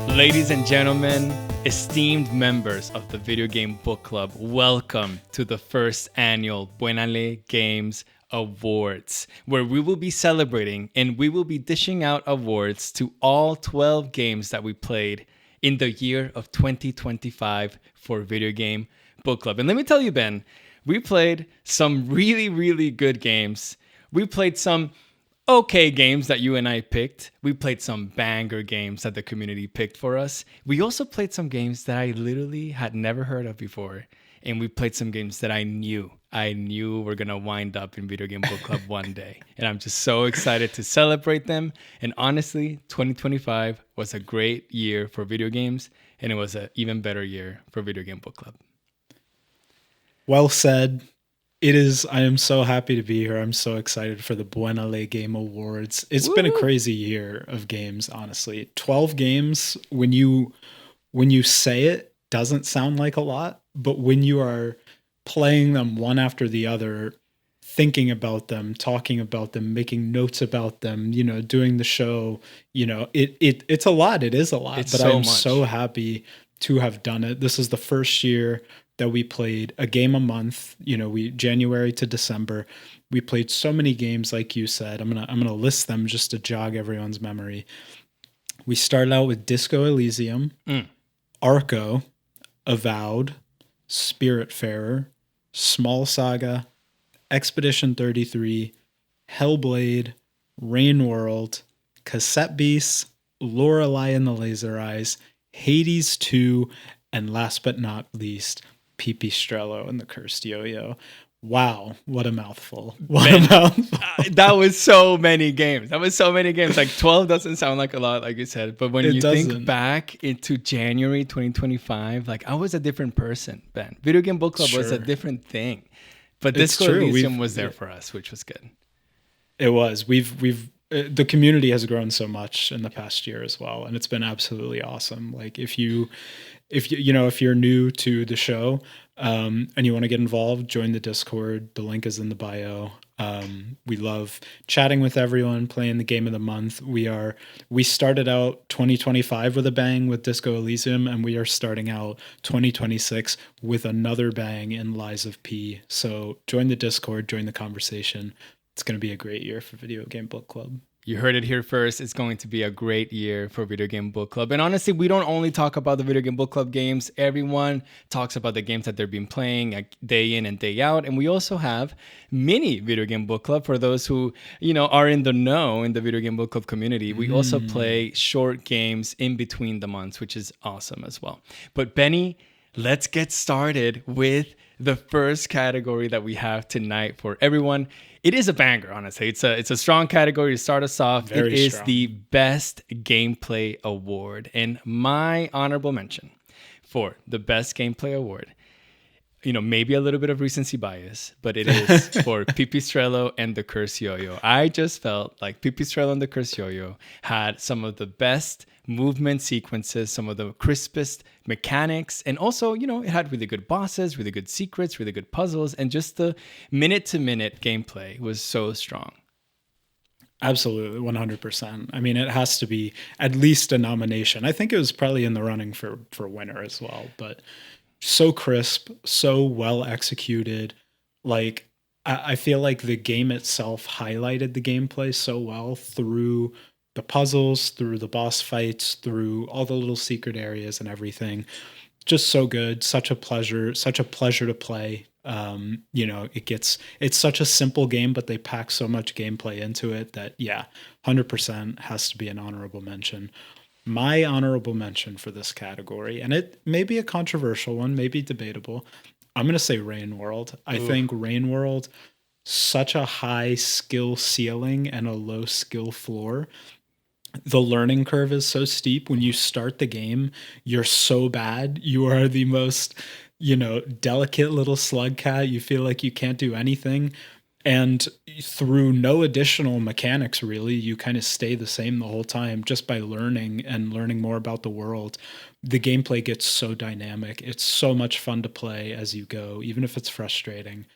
Ladies and gentlemen, esteemed members of the Video Game Book Club, welcome to the first annual Buenale Games Awards, where we will be celebrating and we will be dishing out awards to all 12 games that we played in the year of 2025 for Video Game Book Club. And let me tell you, Ben, we played some really, really good games. We played some okay games that you and I picked. We played some banger games that the community picked for us. We also played some games that I literally had never heard of before. And we played some games that I knew were going to wind up in Video Game Book Club one day. And I'm just so excited to celebrate them. And honestly, 2025 was a great year for video games. And it was an even better year for Video Game Book Club. Well said. It is. I am so happy to be here. I'm so excited for the Buenale Game Awards. It's been a crazy year of games, honestly. 12 games, when you say it, doesn't sound like a lot, but when you are playing them one after the other, thinking about them, talking about them, making notes about them, doing the show, it's a lot. It is a lot, but I'm so happy to have done it. This is the first year that we played a game a month, we January to December. We played so many games, like you said. I'm gonna list them just to jog everyone's memory. We started out with Disco Elysium, Arco, Avowed, Spiritfarer, Small Saga, Expedition 33, Hellblade, Rain World, Cassette Beasts, Lorelei and the Laser Eyes, Hades 2, and last but not least, Pipistrello and the Cursed Yo-Yo. Wow, what a mouthful. That was so many games. Like 12 doesn't sound like a lot, like you said. But when you think back into January 2025, like I was a different person, Ben. Video Game Book Club was a different thing. But Disco Elysium was there for us, which was good. It was. The community has grown so much in the past year as well, and it's been absolutely awesome. Like if you're new to the show and you want to get involved, join the Discord. The link is in the bio. We love chatting with everyone, playing the game of the month. We started out 2025 with a bang with Disco Elysium, and we are starting out 2026 with another bang in Lies of P. So join the Discord, join the conversation. It's going to be a great year for Video Game Book Club. You heard it here first. It's going to be a great year for Video Game Book Club. And honestly, we don't only talk about the Video Game Book Club games. Everyone talks about the games that they've been playing day in and day out. And we also have mini Video Game Book Club for those who, are in the know in the Video Game Book Club community. We also play short games in between the months, which is awesome as well. But Benny, let's get started with the first category that we have tonight for everyone. It is a banger, honestly. It's a strong category to start us off. It is the Best Gameplay Award. And my honorable mention for the Best Gameplay Award, maybe a little bit of recency bias, but it is for Pipistrello and the Cursed Yo-Yo. I just felt like Pipistrello and the Cursed Yo-Yo had some of the best movement sequences, some of the crispest mechanics, and also, it had really good bosses, really good secrets, really good puzzles, and just the minute-to-minute gameplay was so strong. Absolutely, 100%. I mean, it has to be at least a nomination. I think it was probably in the running for winner as well, but so crisp, so well executed. Like, I feel like the game itself highlighted the gameplay so well through the puzzles, through the boss fights, through all the little secret areas and everything. Just so good. Such a pleasure to play. It's such a simple game, but they pack so much gameplay into it that 100% has to be an honorable mention. My honorable mention for this category, and it may be a controversial one, maybe debatable. I'm going to say Rain World. I think Rain World, such a high skill ceiling and a low skill floor. The learning curve is so steep. When you start the game, you're so bad. You are the most, delicate little slug cat. You feel like you can't do anything. And through no additional mechanics, really, you kind of stay the same the whole time just by learning more about the world. the gameplay gets so dynamic. It's so much fun to play as you go, even if it's frustrating.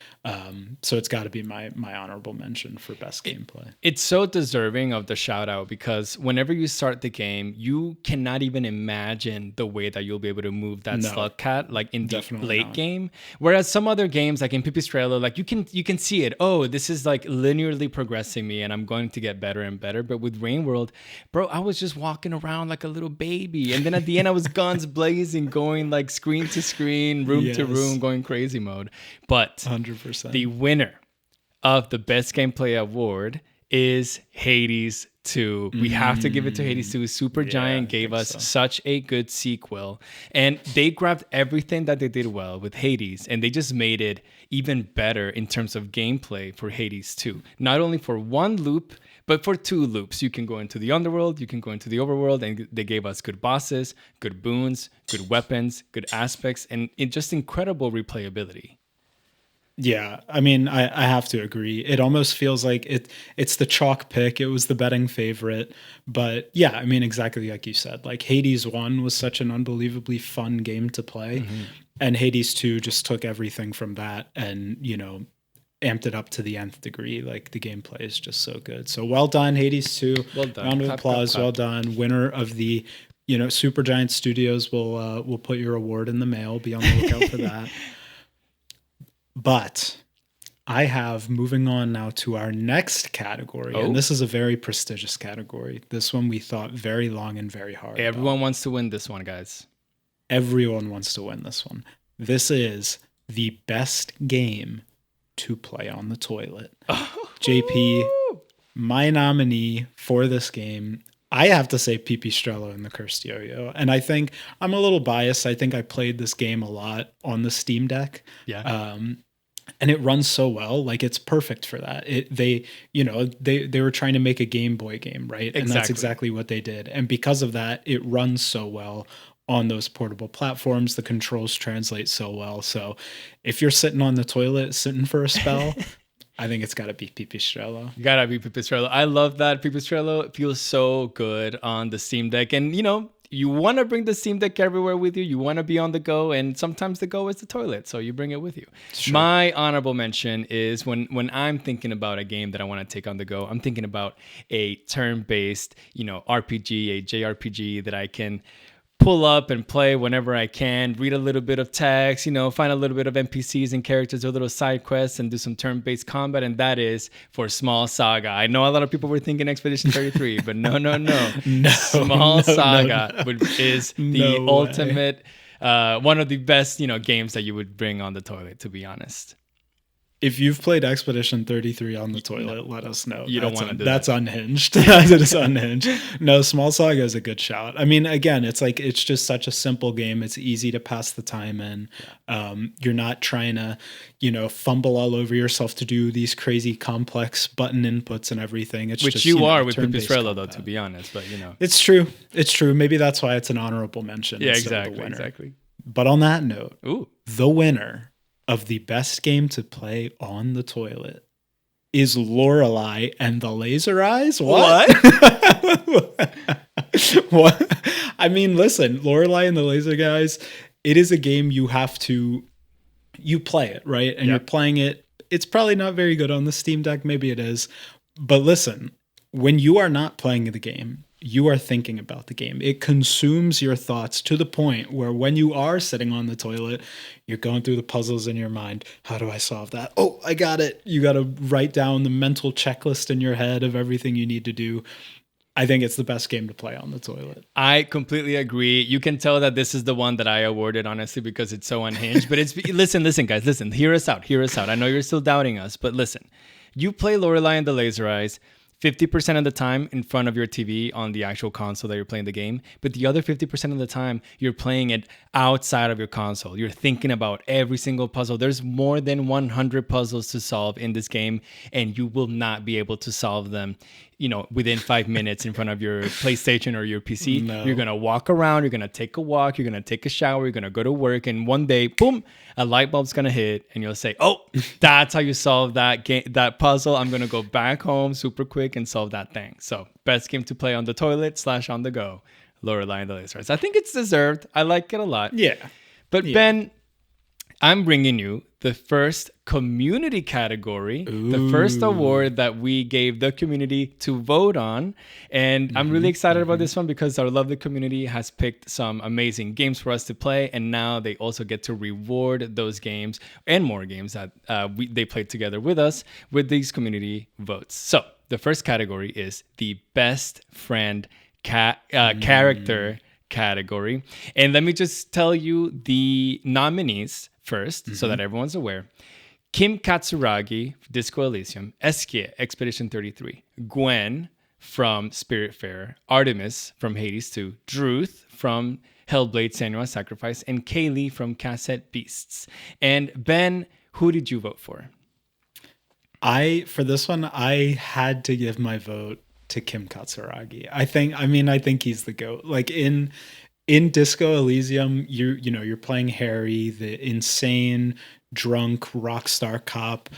So it's got to be my honorable mention for best gameplay. It's so deserving of the shout out because whenever you start the game, you cannot even imagine the way that you'll be able to move that slug cat like in the late game. Whereas some other games like in Pipistrello, like you can see it. Oh, this is like linearly progressing me and I'm going to get better and better. But with Rain World, bro, I was just walking around like a little baby. And then at the end I was guns blazing, going like screen to screen, room to room, going crazy mode. But 100%. The winner of the best gameplay award is Hades 2. We have to give it to Hades 2. Supergiant gave us such a good sequel. And they grabbed everything that they did well with Hades and they just made it even better in terms of gameplay for Hades 2. Not only for one loop, but for two loops. You can go into the underworld, you can go into the overworld, and they gave us good bosses, good boons, good weapons, good aspects, and just incredible replayability. Yeah, I mean, I have to agree. It almost feels like it's the chalk pick. It was the betting favorite. But yeah, I mean, exactly like you said. Like Hades 1 was such an unbelievably fun game to play. Mm-hmm. And Hades 2 just took everything from that and, amped it up to the nth degree. Like the gameplay is just so good. So well done, Hades 2. Well done. Round of applause. Well done. Winner of the, Supergiant Studios will put your award in the mail. Be on the lookout for that. But I have, moving on now to our next category, and this is a very prestigious category. This one we thought very long and very hard. Everyone wants to win this one, guys. Everyone wants to win this one. This is the best game to play on the toilet. JP, my nominee for this game, I have to say Pipistrello and the Cursed Yo-Yo. And I think I'm a little biased. I think I played this game a lot on the Steam Deck. Yeah. And it runs so well. Like it's perfect for that. They were trying to make a Game Boy game, right? Exactly. And that's exactly what they did. And because of that, it runs so well on those portable platforms. The controls translate so well. So if you're sitting on the toilet, sitting for a spell, I think it's got to be Pipistrello. Gotta be Pipistrello. I love that. Pipistrello feels so good on the Steam Deck. And, you want to bring the Steam Deck everywhere with you. You want to be on the go. And sometimes the go is the toilet. So you bring it with you. Sure. My honorable mention is when I'm thinking about a game that I want to take on the go, I'm thinking about a turn-based, RPG, a JRPG that I can pull up and play whenever I can, read a little bit of text, find a little bit of NPCs and characters or little side quests and do some turn-based combat. And that is for Small Saga. I know a lot of people were thinking Expedition 33, but no. Small Saga is the ultimate, one of the best, games that you would bring on the toilet, to be honest. If you've played Expedition 33 on the toilet, let us know. You don't want to do that. That's unhinged. That is unhinged. No, Small Saga is a good shout. I mean, again, it's just such a simple game. It's easy to pass the time in. You're not trying to, fumble all over yourself to do these crazy complex button inputs and everything. It's Which just, you are with Pipistrello, though, to be honest. But it's true. It's true. Maybe that's why it's an honorable mention. Yeah, exactly. But on that note, Ooh. The winner of the best game to play on the toilet is Lorelei and the Laser Eyes. What? What? I mean, listen, Lorelei and the Laser Guys, it is a game you play it, right? And You're playing it. It's probably not very good on the Steam Deck. Maybe it is. But listen, when you are not playing the game, you are thinking about the game. It consumes your thoughts to the point where when you are sitting on the toilet, you're going through the puzzles in your mind. How do I solve that? Oh, I got it. You got to write down the mental checklist in your head of everything you need to do. I think it's the best game to play on the toilet. I completely agree. You can tell that this is the one that I awarded, honestly, because it's so unhinged. But listen, guys, listen. Hear us out. I know you're still doubting us, but listen. You play Lorelei and the Laser Eyes 50% of the time in front of your TV on the actual console that you're playing the game, but the other 50% of the time you're playing it outside of your console. You're thinking about every single puzzle. There's more than 100 puzzles to solve in this game, and you will not be able to solve them, within 5 minutes in front of your PlayStation or your PC. No. You're going to walk around, you're going to take a walk, you're going to take a shower, you're going to go to work, and one day, boom, a light bulb's going to hit, and you'll say, oh, that's how you solve that puzzle. I'm going to go back home super quick and solve that thing. So best game to play on the toilet / on the go. Lorelai and the Laser Eyes. I think it's deserved. I like it a lot. Yeah. But Ben, I'm bringing you the first community category, the first award that we gave the community to vote on. And I'm really excited about this one because our lovely community has picked some amazing games for us to play. And now they also get to reward those games and more games that they played together with us with these community votes. So the first category is the best friend character category. And let me just tell you the nominees first, so that everyone's aware. Kim Katsuragi, Disco Elysium. Eskie, Expedition 33. Gwen from Spiritfarer. Artemis from Hades 2. Druth from Hellblade Senua's Sacrifice. And Kaylee from Cassette Beasts. And Ben, who did you vote for? For this one, I had to give my vote to Kim Katsuragi. I think he's the GOAT. Like in Disco Elysium, you're playing Harry, the insane drunk rock star cop,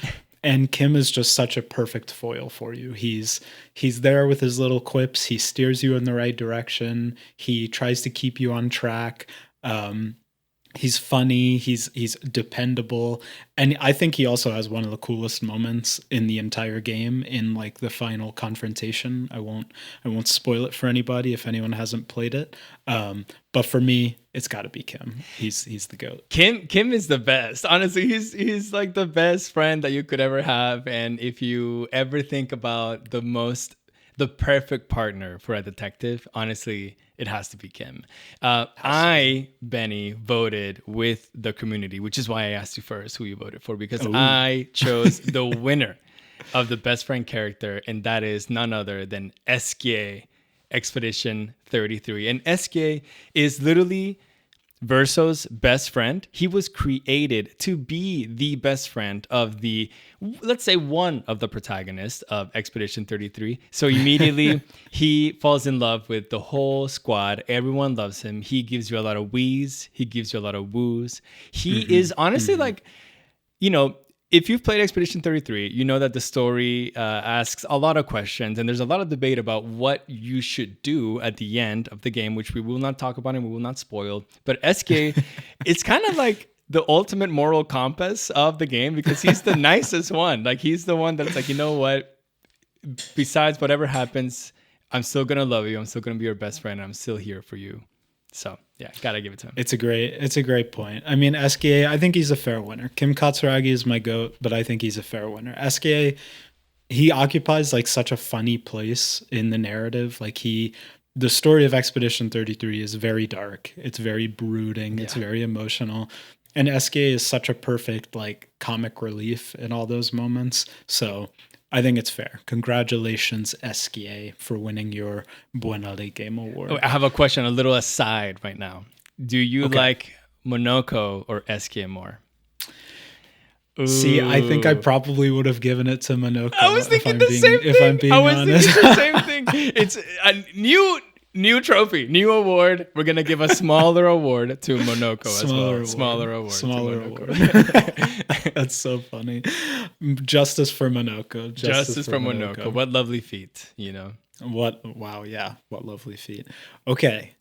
and Kim is just such a perfect foil for you. He's there with his little quips. He steers you in the right direction. He tries to keep you on track. He's funny, he's dependable, and I think he also has one of the coolest moments in the entire game in like the final confrontation. I won't spoil it for anybody if anyone hasn't played it. But for me, it's got to be Kim. He's the GOAT. Kim is the best. Honestly, he's like the best friend that you could ever have. And if you ever think about the perfect partner for a detective, honestly, it has to be Kim. Benny, voted with the community, which is why I asked you first who you voted for, because I chose the winner of the best friend character, and that is none other than Eskie, Expedition 33. And Eskie is literally Verso's best friend. He was created to be the best friend of let's say one of the protagonists of Expedition 33. So immediately he falls in love with the whole squad. Everyone loves him. He gives you a lot of wheeze. He gives you a lot of woos. He is honestly like, if you've played Expedition 33, you know that the story asks a lot of questions, and there's a lot of debate about what you should do at the end of the game, which we will not talk about and we will not spoil. But Eskie, it's kind of like the ultimate moral compass of the game because he's the nicest one. Like, he's the one that's like, you know what? Besides whatever happens, I'm still going to love you. I'm still going to be your best friend. And I'm still here for you. So, yeah, gotta give it to him. It's a great point. I mean, Eskie, I think he's a fair winner. Kim Katsuragi is my GOAT, but I think he's a fair winner. Eskie, he occupies like such a funny place in the narrative. Like the story of Expedition 33 is very dark. It's very brooding. It's very emotional. And Eskie is such a perfect like comic relief in all those moments. So I think it's fair. Congratulations, Eskie, for winning your Buenale Game Award. I have a question, a little aside right now. Do you like Monoko or Eskie more? Ooh. See, I think I probably would have given it to Monoko. I was thinking the same thing. If I'm being honest. Thinking the same thing. It's a new trophy, new award. We're going to give a smaller award to Monoko as well. Smaller award. That's so funny. Justice for Monoko. Justice for Monoko. What lovely feat, What lovely feat. Okay.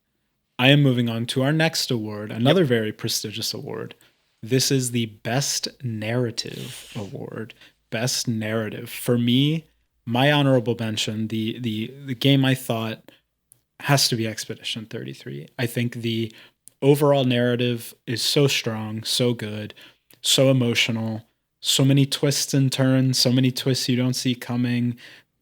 I am moving on to our next award, another very prestigious award. This is the Best Narrative Award. Best Narrative. For me, my honorable mention, the game I thought has to be Expedition 33. I think the overall narrative is so strong, so good, so emotional, so many twists and turns, so many twists you don't see coming.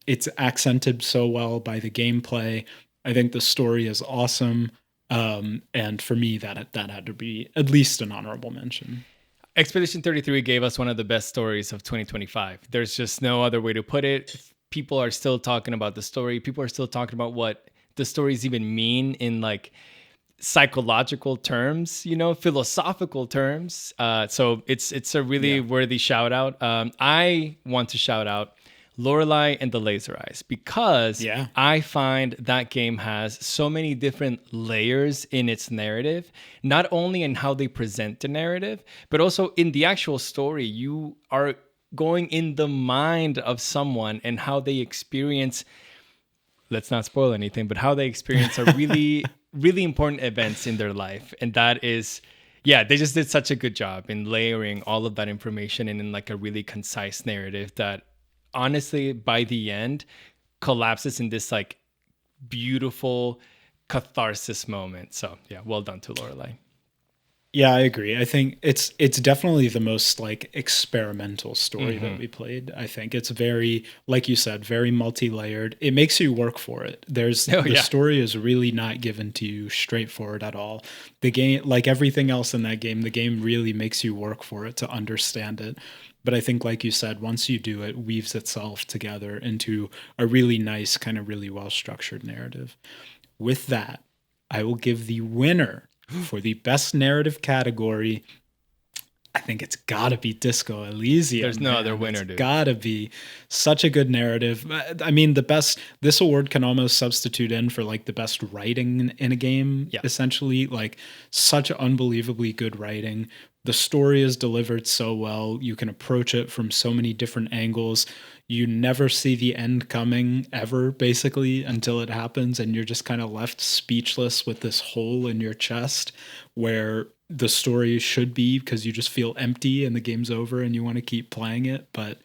It's accented so well by the gameplay. I think the story is awesome. And for me, that had to be at least an honorable mention. Expedition 33 gave us one of the best stories of 2025. There's just no other way to put it. People are still talking about the story. People are still talking about what the stories even mean in like psychological terms, philosophical terms. So it's a really worthy shout out. I want to shout out Lorelai and the Laser Eyes because I find that game has so many different layers in its narrative, not only in how they present the narrative, but also in the actual story. You are going in the mind of someone and how they experience, let's not spoil anything, but how they experience a really really important events in their life. And that is, yeah, they just did such a good job in layering all of that information in like a really concise narrative that honestly, by the end, collapses in this like beautiful catharsis moment. So yeah, well done to Lorelai. Yeah, I agree. I think it's definitely the most like experimental story that we played. I think it's very, like you said, very multi-layered. It makes you work for it. The story is really not given to you straightforward at all. The game, like everything else in that game, the game really makes you work for it to understand it. But I think, like you said, once you do, it weaves itself together into a really nice, kind of really well-structured narrative. With that, I will give the winner for the best narrative category. I think it's gotta be Disco Elysium. There's no other winner, dude. It's gotta be such a good narrative. I mean, this award can almost substitute in for like the best writing in a game, essentially. Like such unbelievably good writing. The story is delivered so well. You can approach it from so many different angles. You never see the end coming ever, basically, until it happens. And you're just kind of left speechless with this hole in your chest where the story should be, because you just feel empty and the game's over and you want to keep playing it. But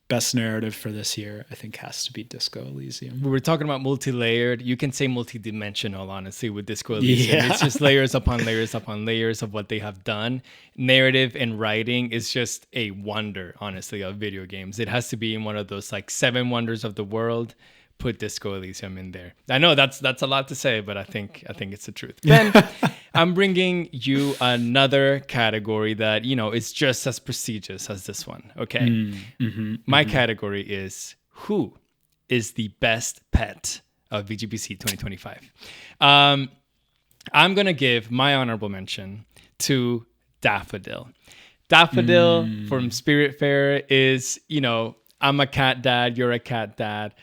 best narrative for this year, I think, has to be Disco Elysium. We were talking about multi-layered. You can say multi-dimensional, honestly, with Disco Elysium. Yeah. It's just layers upon layers upon layers of what they have done. Narrative and writing is just a wonder, honestly, of video games. It has to be in one of those like 7 wonders of the world. Put Disco Elysium in there. I know that's a lot to say, but I think it's the truth. Ben, I'm bringing you another category that, you know, is just as prestigious as this one. Okay. My category is who is the best pet of VGBC 2025. I'm going to give my honorable mention to Daffodil. Daffodil from Spiritfarer is, you know, I'm a cat dad, you're a cat dad.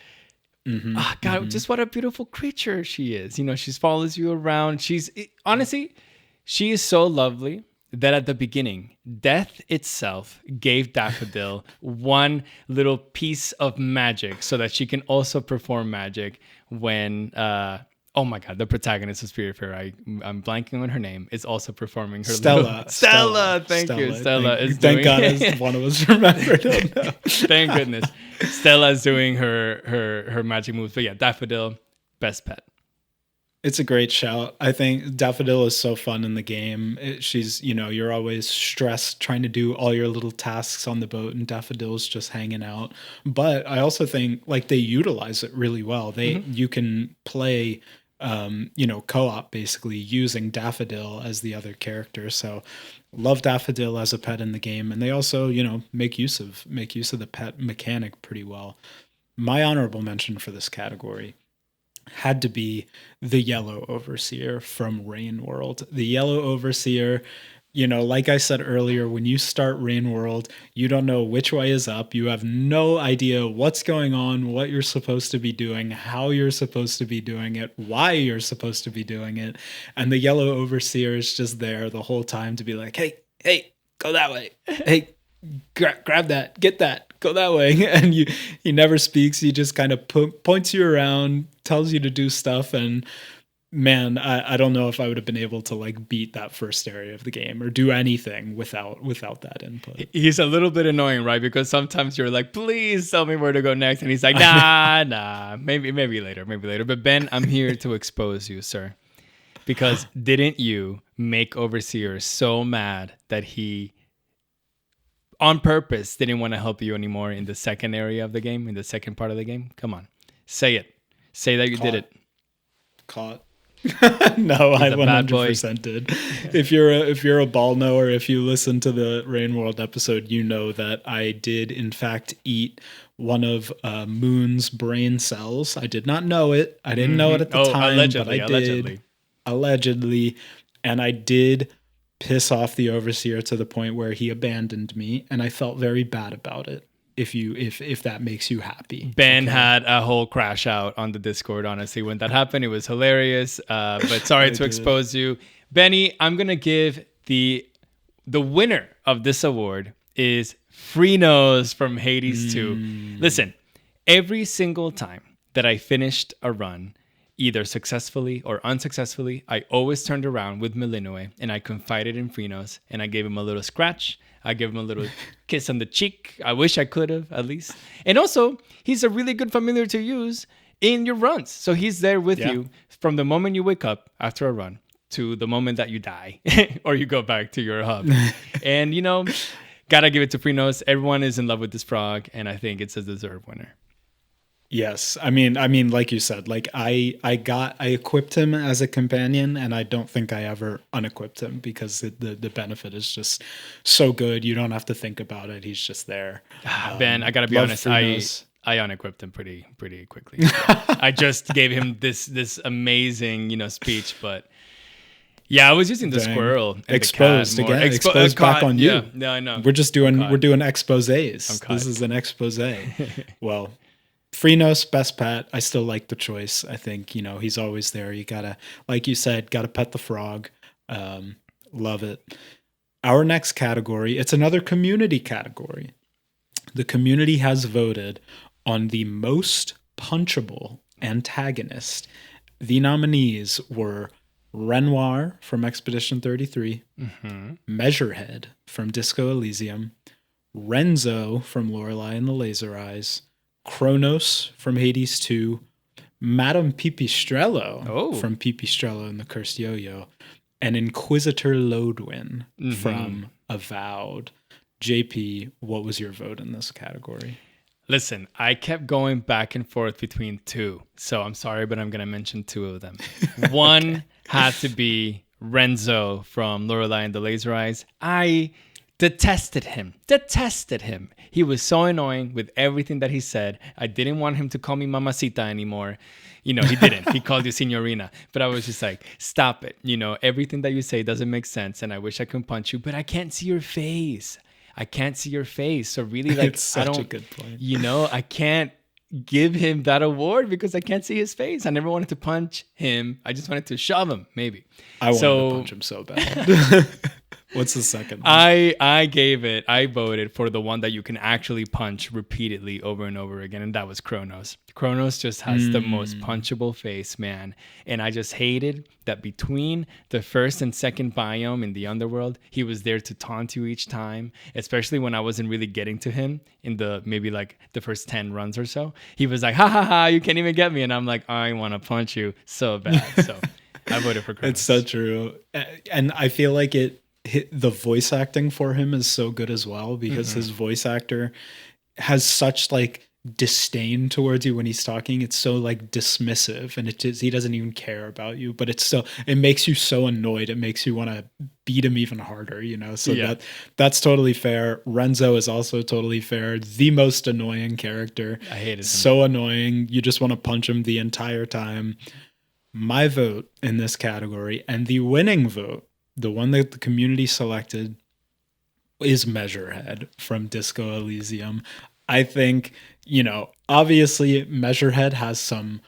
God, just what a beautiful creature she is. You know, she follows you around. Honestly, she is so lovely that at the beginning, death itself gave Daffodil one little piece of magic so that she can also perform magic when, oh my God, the protagonist of Spiritfarer, I'm blanking on her name, is also performing her Stella. Thank you. Stella is thank doing God one of us remembered it. Thank goodness. Stella is doing her magic moves. But yeah, Daffodil, best pet. It's a great shout. I think Daffodil is so fun in the game. She's, you know, you're always stressed trying to do all your little tasks on the boat, and Daffodil's just hanging out. But I also think like they utilize it really well. You can play, you know, co-op basically using Daffodil as the other character. So love Daffodil as a pet in the game, and they also, you know, make use of the pet mechanic pretty well. My honorable mention for this category had to be the Yellow Overseer from Rain World. The Yellow Overseer, you know, like I said earlier, when you start Rain World, you don't know which way is up. You have no idea what's going on, what you're supposed to be doing, how you're supposed to be doing it, why you're supposed to be doing it. And the Yellow Overseer is just there the whole time to be like, hey, go that way. Hey, grab that, get that, go that way. And he never speaks. He just kind of points you around, tells you to do stuff. And man, I don't know if I would have been able to like beat that first area of the game or do anything without that input. He's a little bit annoying, right? Because sometimes you're like, please tell me where to go next. And he's like, nah, maybe later. But Ben, I'm here to expose you, sir. Because didn't you make Overseer so mad that he on purpose didn't want to help you anymore in the second area of the game, in the second part of the game? Come on, say it. Say that you did it. Caught. No, I 100% did. If you're a ball knower, if you listen to the Rain World episode, you know that I did in fact eat one of Moon's brain cells. I did not know it. I didn't know it at the time, but I did. Allegedly. And I did piss off the Overseer to the point where he abandoned me, and I felt very bad about it. If that makes you happy. Ben had a whole crash out on the Discord, honestly, when that happened. It was hilarious. But sorry to expose you. Benny, I'm gonna give the winner of this award is Freenose from Hades 2. Listen, every single time that I finished a run, either successfully or unsuccessfully, I always turned around with Malinois and I confided in Freenos and I gave him a little scratch. I gave him a little kiss on the cheek. I wish I could have, at least. And also, he's a really good familiar to use in your runs. So he's there with you from the moment you wake up after a run to the moment that you die or you go back to your hub. And, you know, gotta give it to Freenos. Everyone is in love with this frog, and I think it's a deserved winner. Yes, I mean, like you said, like I equipped him as a companion, and I don't think I ever unequipped him because the benefit is just so good. You don't have to think about it; he's just there. Ben, I gotta be honest, I unequipped him pretty quickly. I just gave him this amazing, you know, speech, but yeah, I was using the squirrel and exposed the cat again, exposed back on you. Yeah, I know. We're doing exposés. This is an expose. Well. Freenos, best pet. I still like the choice. I think, you know, he's always there. You gotta, like you said, gotta pet the frog. Love it. Our next category, it's another community category. The community has voted on the most punchable antagonist. The nominees were Renoir from Expedition 33, Measurehead from Disco Elysium, Renzo from Lorelei and the Laser Eyes, Kronos from Hades 2, Madame Pipistrello from Pipistrello and the Cursed Yo-Yo, and Inquisitor Lodwin from Avowed. JP, what was your vote in this category? Listen, I kept going back and forth between two, so I'm sorry, but I'm going to mention two of them. One had to be Renzo from Lorelei and the Laser Eyes. I detested him. He was so annoying with everything that he said. I didn't want him to call me Mamacita anymore. You know, he didn't. He called you Signorina. But I was just like, stop it. You know, everything that you say doesn't make sense. And I wish I could punch you, but I can't see your face. So really, like, it's such a good point. You know, I can't give him that award because I can't see his face. I never wanted to punch him. I just wanted to shove him, maybe. I wanted to punch him so bad. What's the second one? I voted for the one that you can actually punch repeatedly over and over again, and that was Kronos. Kronos just has the most punchable face, man. And I just hated that between the first and second biome in the underworld, he was there to taunt you each time, especially when I wasn't really getting to him in the maybe like the first 10 runs or so. He was like, ha ha ha, you can't even get me. And I'm like, I want to punch you so bad. So I voted for Kronos. It's so true. And I feel like the voice acting for him is so good as well because his voice actor has such like disdain towards you when he's talking. It's so like dismissive and he doesn't even care about you, but it makes you so annoyed. It makes you want to beat him even harder, you know? So that's totally fair. Renzo is also totally fair. The most annoying character. I hated him. So annoying. You just want to punch him the entire time. My vote in this category and the winning vote, the one that the community selected, is Measurehead from Disco Elysium. I think, you know, obviously Measurehead has some,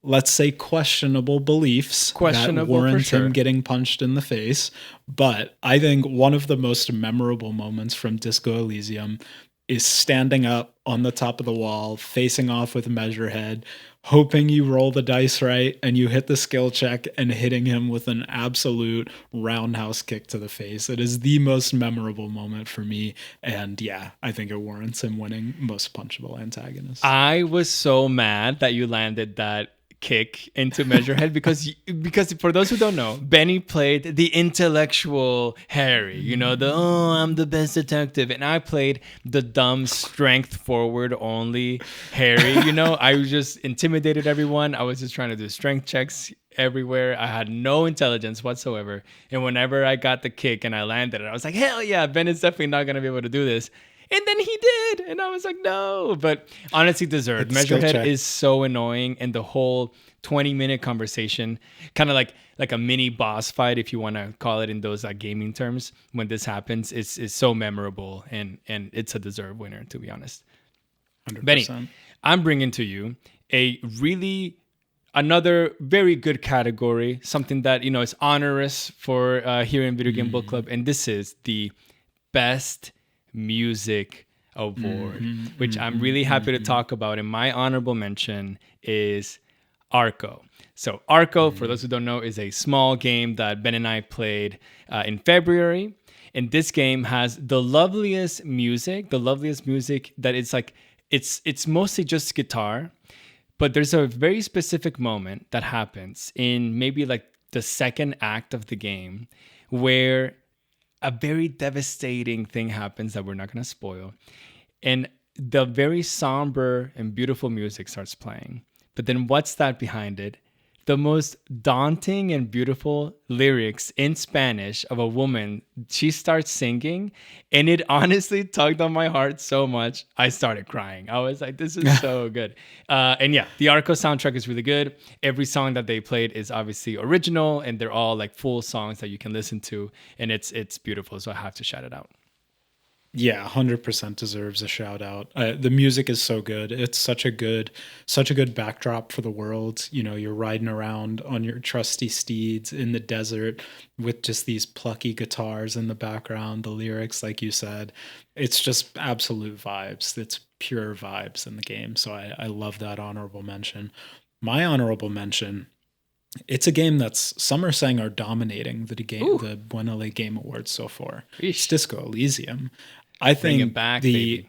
let's say, questionable beliefs that warrant him getting punched in the face. But I think one of the most memorable moments from Disco Elysium is standing up on the top of the wall, facing off with Measurehead, hoping you roll the dice right and you hit the skill check and hitting him with an absolute roundhouse kick to the face. It is the most memorable moment for me. And yeah, I think it warrants him winning most punchable antagonist. I was so mad that you landed that kick into Measurehead because for those who don't know, Benny played the intellectual Harry, you know, I'm the best detective, and I played the dumb strength forward only Harry. You know, I just intimidated everyone. I was just trying to do strength checks everywhere. I had no intelligence whatsoever, and whenever I got the kick and I landed it, I was like, hell yeah, Ben is definitely not gonna be able to do this. And then he did. And I was like, no. But honestly deserved. Measurehead is so annoying. And the whole 20-minute conversation, kind of like a mini boss fight, if you want to call it in those gaming terms, when this happens, is so memorable. And it's a deserved winner, to be honest. 100%. Benny, I'm bringing to you another very good category, something that, you know, is honorous for here in Video Game Book Club. And this is the Best Music Award, which I'm really happy to talk about. And my honorable mention is Arco. So Arco, for those who don't know, is a small game that Ben and I played in February. And this game has the loveliest music that it's mostly just guitar, but there's a very specific moment that happens in maybe like the second act of the game where a very devastating thing happens that we're not going to spoil. And the very somber and beautiful music starts playing. But then what's that behind it? The most daunting and beautiful lyrics in Spanish of a woman. She starts singing, and it honestly tugged on my heart so much. I started crying. I was like, this is so good. And yeah, the Arco soundtrack is really good. Every song that they played is obviously original, and they're all like full songs that you can listen to, and it's beautiful. So I have to shout it out. Yeah, 100% deserves a shout out. The music is so good. It's such a good backdrop for the world. You know, you're riding around on your trusty steeds in the desert with just these plucky guitars in the background. The lyrics, like you said, it's just absolute vibes. It's pure vibes in the game. So I love that honorable mention. My honorable mention, it's a game that's some are saying are dominating the Buenale Game Awards so far. It's Disco Elysium. I Bring think it back, baby.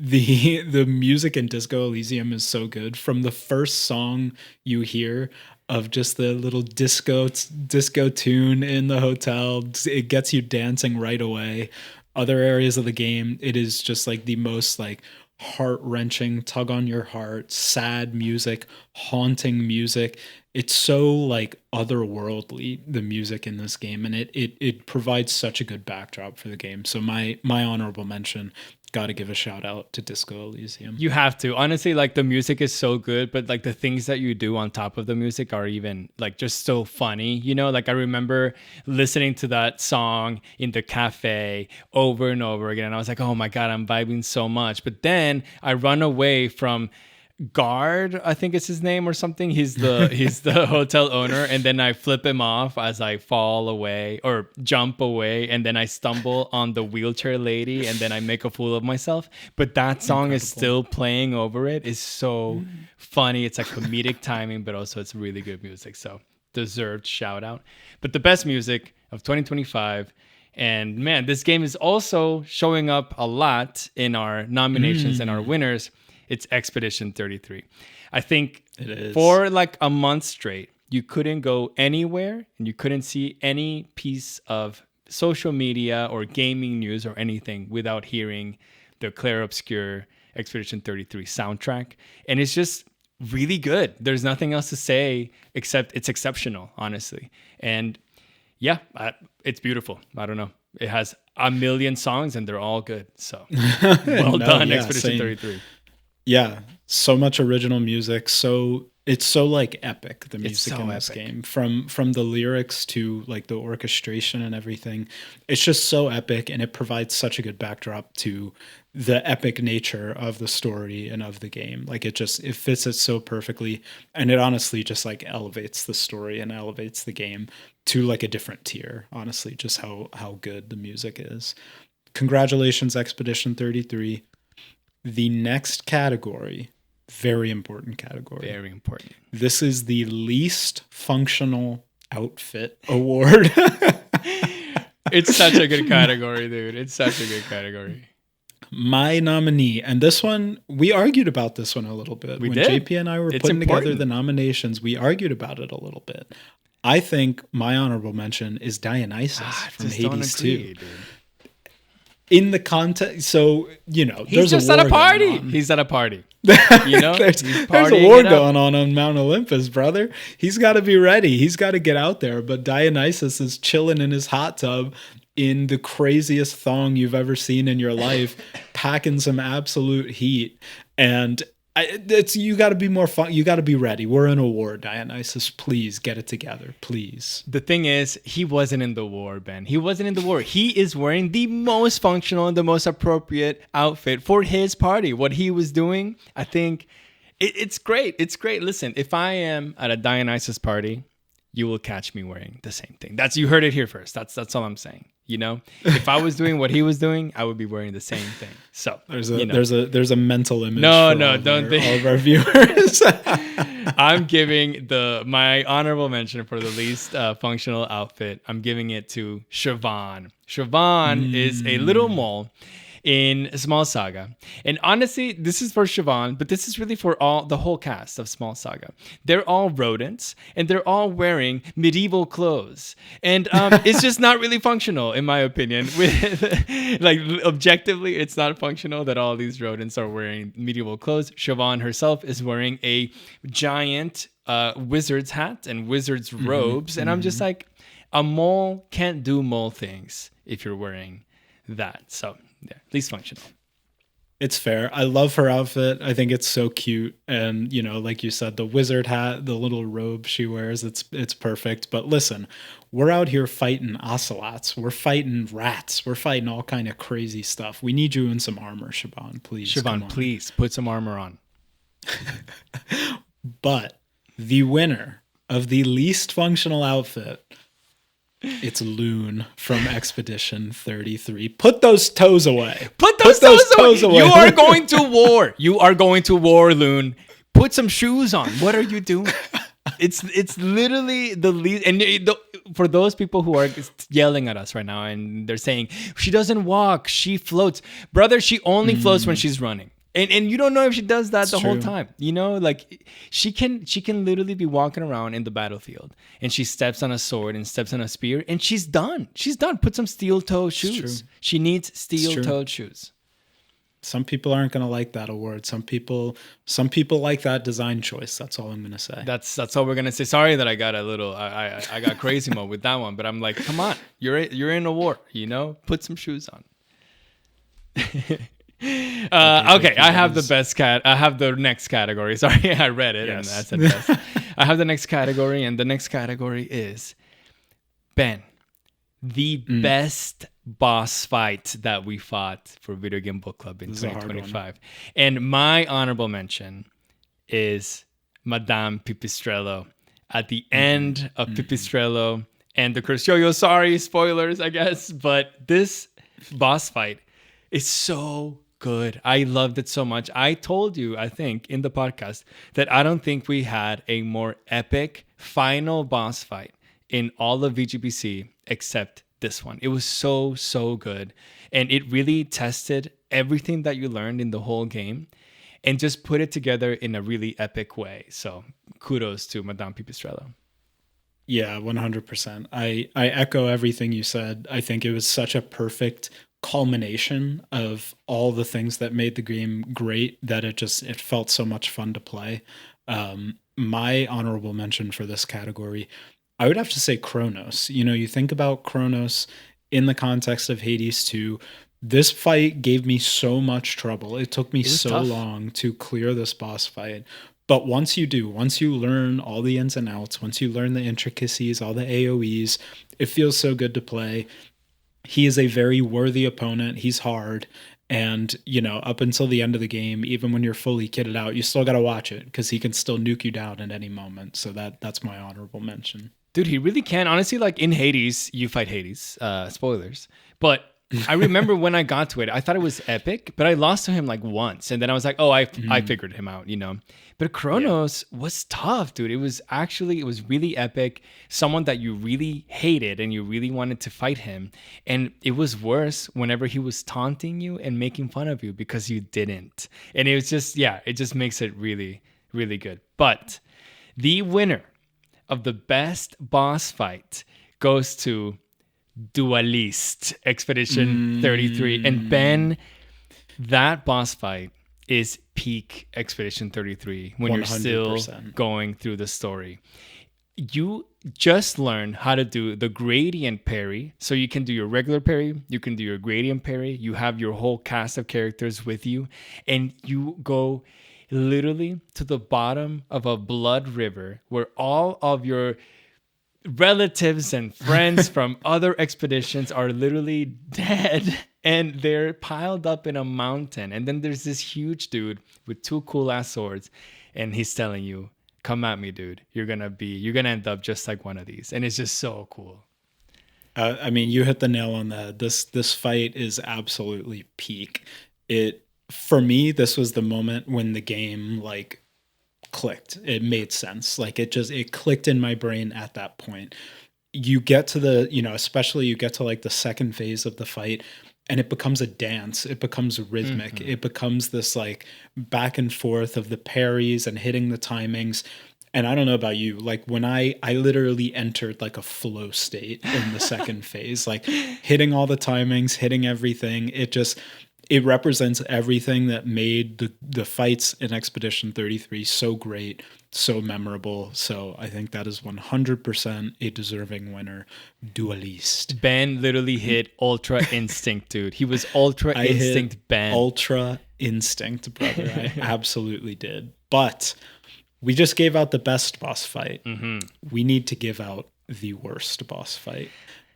the music in Disco Elysium is so good. From the first song you hear of just the little disco tune in the hotel, it gets you dancing right away. Other areas of the game, it is just like the most like heart-wrenching, tug on your heart, sad music, haunting music. It's so like otherworldly, the music in this game, and it provides such a good backdrop for the game. So my honorable mention, got to give a shout out to Disco Elysium. You have to. Honestly, like the music is so good, but like the things that you do on top of the music are even like just so funny. You know, like I remember listening to that song in the cafe over and over again. And I was like, oh my God, I'm vibing so much. But then I run away from Guard, I think it's his name or something. He's the hotel owner, and then I flip him off as I fall away or jump away, and then I stumble on the wheelchair lady, and then I make a fool of myself. But that song is still playing over it. It's so funny. It's like comedic timing, but also it's really good music. So deserved shout out. But the best music of 2025. And man, this game is also showing up a lot in our nominations and our winners. It's Expedition 33. I think for like a month straight, you couldn't go anywhere and you couldn't see any piece of social media or gaming news or anything without hearing the Clair Obscur Expedition 33 soundtrack. And it's just really good. There's nothing else to say except it's exceptional, honestly. And yeah, it's beautiful. I don't know. It has a million songs and they're all good. So well done, Expedition 33. Yeah, so much original music. So it's so like epic, the music in this game, from the lyrics to like the orchestration and everything. It's just so epic, and it provides such a good backdrop to the epic nature of the story and of the game. Like it fits it so perfectly, and it honestly just like elevates the story and elevates the game to like a different tier. Honestly, just how good the music is. Congratulations, Expedition 33. The next category, very important category. Very important. This is the least functional outfit award. It's such a good category, dude. It's such a good category. My nominee, and this one, we argued about this one a little bit. When JP and I were putting together the nominations, we argued about it a little bit. I think my honorable mention is Dionysus from Hades 2. In the context, so, you know, he's just at a party. He's at a party. You know, there's a war going on Mount Olympus, brother. He's got to be ready. He's got to get out there. But Dionysus is chilling in his hot tub in the craziest thong you've ever seen in your life, packing some absolute heat. And you got to be more fun. You got to be ready. We're in a war, Dionysus. Please get it together, please. The thing is, he wasn't in the war, Ben. He wasn't in the war. He is wearing the most functional and the most appropriate outfit for his party. What he was doing, I think, it's great. It's great. Listen, if I am at a Dionysus party, you will catch me wearing the same thing. You heard it here first. That's all I'm saying. You know, if I was doing what he was doing, I would be wearing the same thing. So there's a mental image. No, for no, all don't of think. all of our viewers. I'm giving my honorable mention for the least functional outfit. I'm giving it to Siobhan. Siobhan is a little mole in Small Saga. And honestly, this is for Siobhan, but this is really for the whole cast of Small Saga. They're all rodents and they're all wearing medieval clothes. And it's just not really functional, in my opinion. Like, objectively, it's not functional that all these rodents are wearing medieval clothes. Siobhan herself is wearing a giant wizard's hat and wizard's robes. And I'm just like, a mole can't do mole things if you're wearing that. So, yeah, least functional. It's fair. I love her outfit. I think it's so cute. And, like you said, the wizard hat, the little robe she wears, it's perfect. But listen, we're out here fighting ocelots. We're fighting rats. We're fighting all kind of crazy stuff. We need you in some armor, Siobhan, please. Siobhan, please put some armor on. But the winner of the least functional outfit, it's Loon from Expedition 33. Put those toes away. Put those toes away. You are going to war. You are going to war, Loon. Put some shoes on. What are you doing? It's literally the least. And for those people who are yelling at us right now and they're saying, she doesn't walk, she floats. Brother, she only floats when she's running. And you don't know if she does that the whole time. Like she can literally be walking around in the battlefield and she steps on a sword and steps on a spear and she's done. She's done. Put some steel-toed shoes. She needs steel-toed shoes. Some people aren't going to like that award. Some people like that design choice. That's all I'm going to say. That's all we're going to say. Sorry that I got a little I got crazy mode with that one, but I'm like, come on. You're in a war, Put some shoes on. Okay, I have the best I have the next category. Sorry, I read it and I said best. I have the next category, and the next category is Ben, the best boss fight that we fought for Video Game Book Club in 2025. And my honorable mention is Madame Pipistrello. At the end of Pipistrello and the Curse Yo-Yo, sorry, spoilers, I guess, but this boss fight is so good. I loved it so much. I told you, I think, in the podcast that I don't think we had a more epic final boss fight in all of VGBC except this one. It was so, so good. And it really tested everything that you learned in the whole game and just put it together in a really epic way. So kudos to Madame Pipistrello. Yeah, 100%. I echo everything you said. I think it was such a perfect culmination of all the things that made the game great that it felt so much fun to play. My honorable mention for this category, I would have to say Chronos. You think about Chronos in the context of Hades 2. This fight gave me so much trouble. It took me so long to clear this boss fight. But once you learn all the ins and outs, once you learn the intricacies, all the AoEs, it feels so good to play. He is a very worthy opponent. He's hard. And, up until the end of the game, even when you're fully kitted out, you still got to watch it because he can still nuke you down at any moment. So that's my honorable mention. Dude, he really can. Honestly, like in Hades, you fight Hades. Spoilers. But I remember when I got to it, I thought it was epic, but I lost to him like once. And then I was like, oh, I figured him out, But Chronos was tough, dude. It was really epic. Someone that you really hated and you really wanted to fight him. And it was worse whenever he was taunting you and making fun of you because you didn't. And it was just, it just makes it really, really good. But the winner of the best boss fight goes to Duelist Expedition 33. And Ben, that boss fight is peak Expedition 33 when 100%. You're still going through the story. You just learn how to do the gradient parry. So you can do your regular parry, you can do your gradient parry, you have your whole cast of characters with you, and you go literally to the bottom of a blood river where all of your relatives and friends from other expeditions are literally dead and they're piled up in a mountain. And then there's this huge dude with two cool ass swords and he's telling you, come at me, dude. You're gonna end up just like one of these. And it's just so cool. I mean, you hit the nail on the head. This fight is absolutely peak. It For me, this was the moment when the game like clicked. It made sense. Like it clicked in my brain at that point. You get to especially you get to like the second phase of the fight, and it becomes a dance. It becomes rhythmic. Mm-hmm. It becomes this like back and forth of the parries and hitting the timings. And I don't know about you, like when I literally entered like a flow state in the second phase, like hitting all the timings, hitting everything. It represents everything that made the fights in Expedition 33 so great, so memorable. So I think that is 100% a deserving winner. Dueliste. Ben literally hit Ultra Instinct, dude. He was Ultra I Instinct hit Ben. Ultra Instinct, brother. I absolutely did. But we just gave out the best boss fight. Mm-hmm. We need to give out the worst boss fight.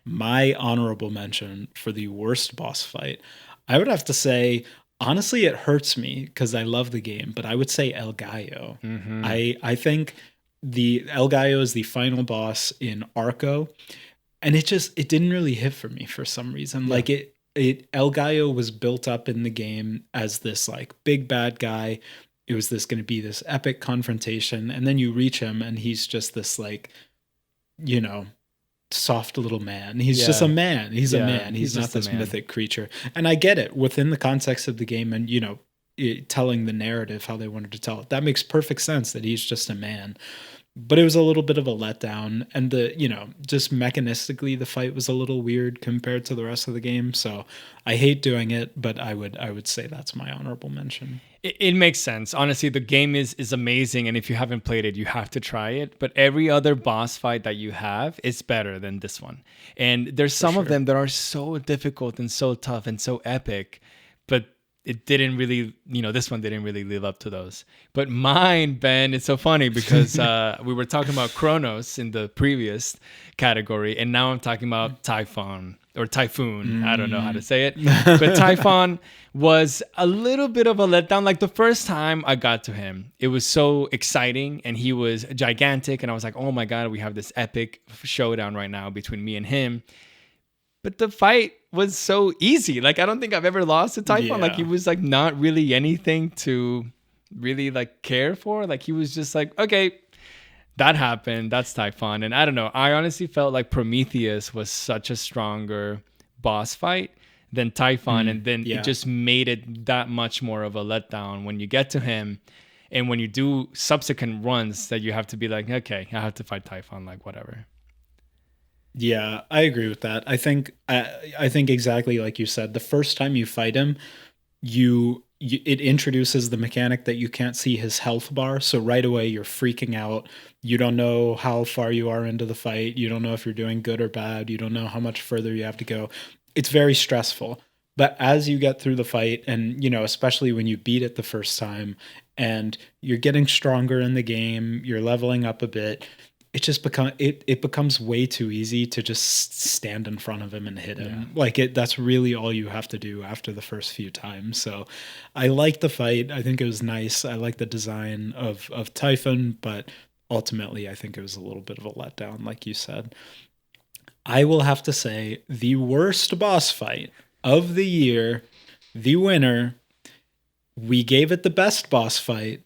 My honorable mention for the worst boss fight, I would have to say, honestly, it hurts me because I love the game, but I would say El Gallo. Mm-hmm. I think the El Gallo is the final boss in Arco, and it didn't really hit for me for some reason. Yeah. Like El Gallo was built up in the game as this like big bad guy. It was going to be this epic confrontation, and then you reach him and he's just this like, soft little man. He's just a man. He's a man. He's not this mythic creature. And I get it within the context of the game and, telling the narrative how they wanted to tell it. That makes perfect sense that he's just a man. But it was a little bit of a letdown. And just mechanistically, the fight was a little weird compared to the rest of the game. So I hate doing it, but I would say that's my honorable mention. It makes sense. Honestly, the game is amazing. And if you haven't played it, you have to try it. But every other boss fight that you have is better than this one. And there's some of them that are so difficult and so tough and so epic, but it didn't really, this one didn't really live up to those. But mine, Ben, it's so funny because we were talking about Chronos in the previous category, and now I'm talking about Typhon or Typhoon. I don't know how to say it. But Typhon was a little bit of a letdown. Like the first time I got to him, it was so exciting and he was gigantic. And I was like, oh my God, we have this epic showdown right now between me and him. But the fight was so easy. Like, I don't think I've ever lost to Typhon. Yeah. Like, he was like not really anything to really like care for. Like, he was just like, okay, that happened. That's Typhon. And I don't know. I honestly felt like Prometheus was such a stronger boss fight than Typhon. And then it just made it that much more of a letdown when you get to him. And when you do subsequent runs that you have to be like, okay, I have to fight Typhon, like whatever. Yeah, I agree with that. I think exactly like you said. The first time you fight him, it introduces the mechanic that you can't see his health bar. So right away you're freaking out. You don't know how far you are into the fight. You don't know if you're doing good or bad. You don't know how much further you have to go. It's very stressful. But as you get through the fight, and especially when you beat it the first time, and you're getting stronger in the game, you're leveling up a bit. It becomes way too easy to just stand in front of him and hit him. Like that's really all you have to do after the first few times. So I liked the fight. I think it was nice. I like the design of Typhon, but ultimately I think it was a little bit of a letdown, like you said. I will have to say the worst boss fight of the year, the winner, we gave it the best boss fight.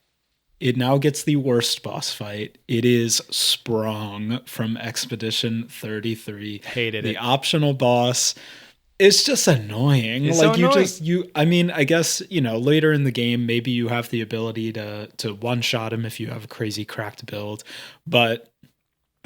It now gets the worst boss fight. It is Sprong from Expedition 33. Hated it. The optional boss. It's just annoying. It's like so annoying. I mean, I guess, later in the game, maybe you have the ability to one-shot him if you have a crazy cracked build. But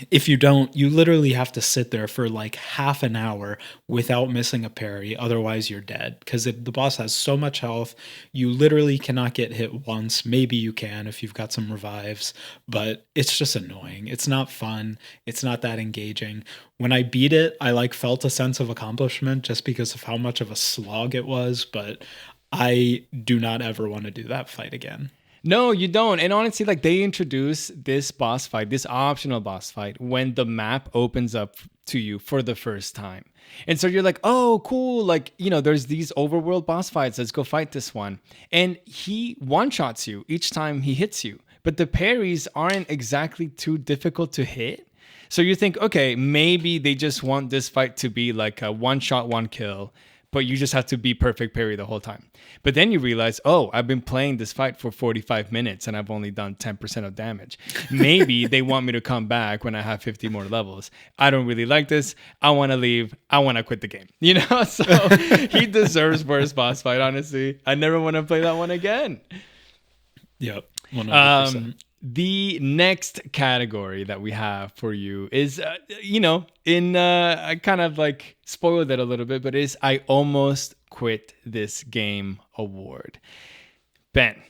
if you don't, you literally have to sit there for like half an hour without missing a parry. Otherwise, you're dead. Because the boss has so much health, you literally cannot get hit once. Maybe you can if you've got some revives. But it's just annoying. It's not fun. It's not that engaging. When I beat it, I felt a sense of accomplishment just because of how much of a slog it was. But I do not ever want to do that fight again. No, you don't. And honestly, they introduce this boss fight, this optional boss fight, when the map opens up to you for the first time. And so you're like, oh, cool. There's these overworld boss fights. Let's go fight this one. And he one-shots you each time he hits you. But the parries aren't exactly too difficult to hit. So you think, okay, maybe they just want this fight to be like a one shot, one kill, but you just have to be perfect parry the whole time. But then you realize, oh, I've been playing this fight for 45 minutes and I've only done 10% of damage. Maybe they want me to come back when I have 50 more levels. I don't really like this. I want to leave. I want to quit the game. You know, so he deserves worst boss fight, honestly. I never want to play that one again. Yep, 100%. The next category that we have for you is, I kind of like spoiled it a little bit, but is I almost quit this game award. Ben,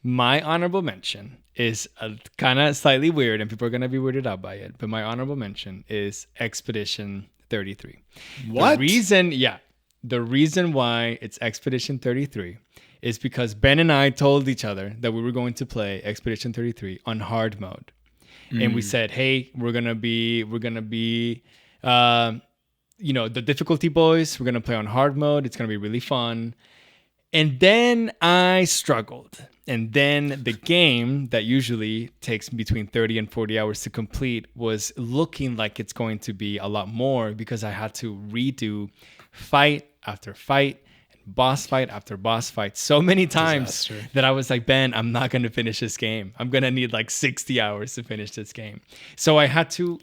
my honorable mention is kind of slightly weird and people are going to be weirded out by it, but my honorable mention is Expedition 33. What? The reason why it's Expedition 33 is because Ben and I told each other that we were going to play Expedition 33 on hard mode. And we said, hey, we're going to be, the difficulty boys. We're going to play on hard mode. It's going to be really fun. And then I struggled. And then the game that usually takes between 30 and 40 hours to complete was looking like it's going to be a lot more because I had to redo fight after fight, boss fight after boss fight so many times that I was like, Ben, I'm not going to finish this game. I'm going to need like 60 hours to finish this game. So I had to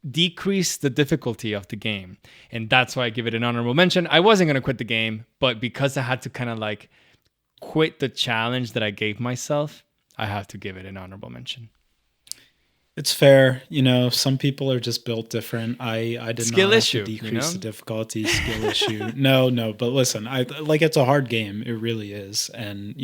decrease the difficulty of the game. And that's why I give it an honorable mention. I wasn't going to quit the game, but because I had to kind of like quit the challenge that I gave myself, I have to give it an honorable mention. It's fair. Some people are just built different. I did skill not issue, have to decrease the difficulty. Skill issue. No, but listen, it's a hard game. It really is. And,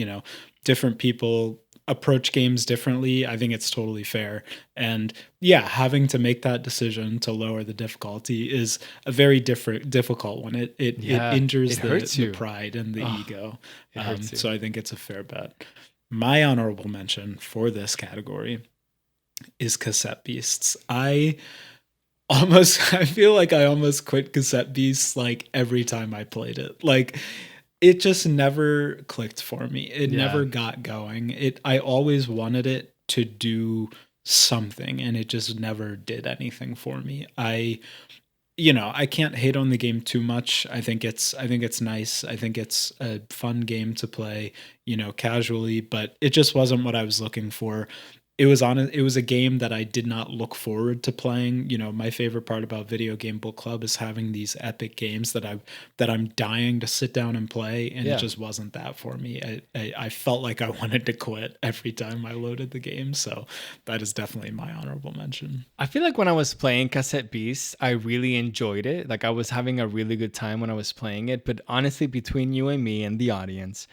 different people approach games differently. I think it's totally fair. And yeah, having to make that decision to lower the difficulty is a very difficult one. It injures the pride and the ego. So I think it's a fair bet. My honorable mention for this category is Cassette Beasts. I feel like I almost quit Cassette Beasts like every time I played it. Like it just never clicked for me. It never got going. I always wanted it to do something and it just never did anything for me. I can't hate on the game too much. I think it's nice. I think it's a fun game to play, casually, but it just wasn't what I was looking for. It was a game that I did not look forward to playing. My favorite part about Video Game Book Club is having these epic games that I'm dying to sit down and play, and it just wasn't that for me. I felt like I wanted to quit every time I loaded the game, so that is definitely my honorable mention. I feel like when I was playing Cassette Beasts, I really enjoyed it. Like I was having a really good time when I was playing it, but honestly, between you and me and the audience,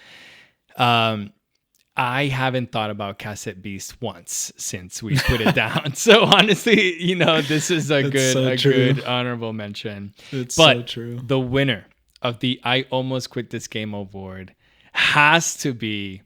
I haven't thought about Cassette Beast once since we put it down. So honestly, this is a good honorable mention. But so true. The winner of the I Almost Quit This Game award has to be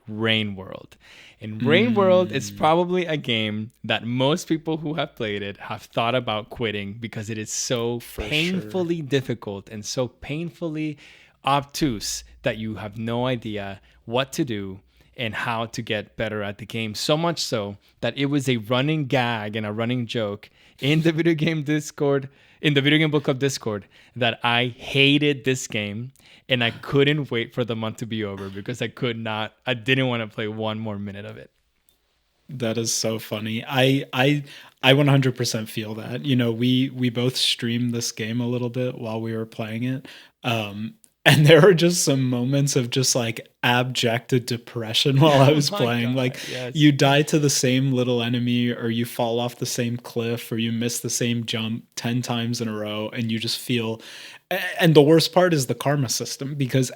Rain World. And Rain World is probably a game that most people who have played it have thought about quitting because it is so painfully difficult and so painfully obtuse that you have no idea what to do and how to get better at the game. So much so that it was a running gag and a running joke in the Video Game Discord, in the Video Game Book Club Discord, that I hated this game and I couldn't wait for the month to be over because I didn't want to play one more minute of it. That is so funny. I 100% feel that. We both streamed this game a little bit while we were playing it. And there were just some moments of just like abject depression while I was playing. God, yes. You die to the same little enemy, or you fall off the same cliff, or you miss the same jump 10 times in a row, and you just feel. And the worst part is the karma system, because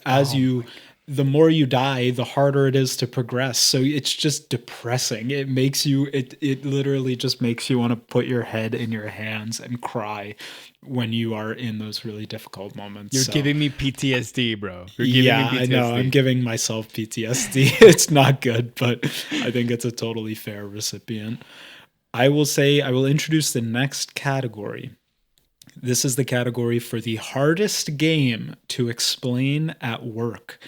the more you die, the harder it is to progress. So it's just depressing. It makes you, it literally just makes you want to put your head in your hands and cry when you are in those really difficult moments. You're giving me PTSD, bro. You're giving me PTSD. I know. I'm giving myself PTSD. It's not good, but I think it's a totally fair recipient. I will introduce the next category. This is the category for the hardest game to explain at work.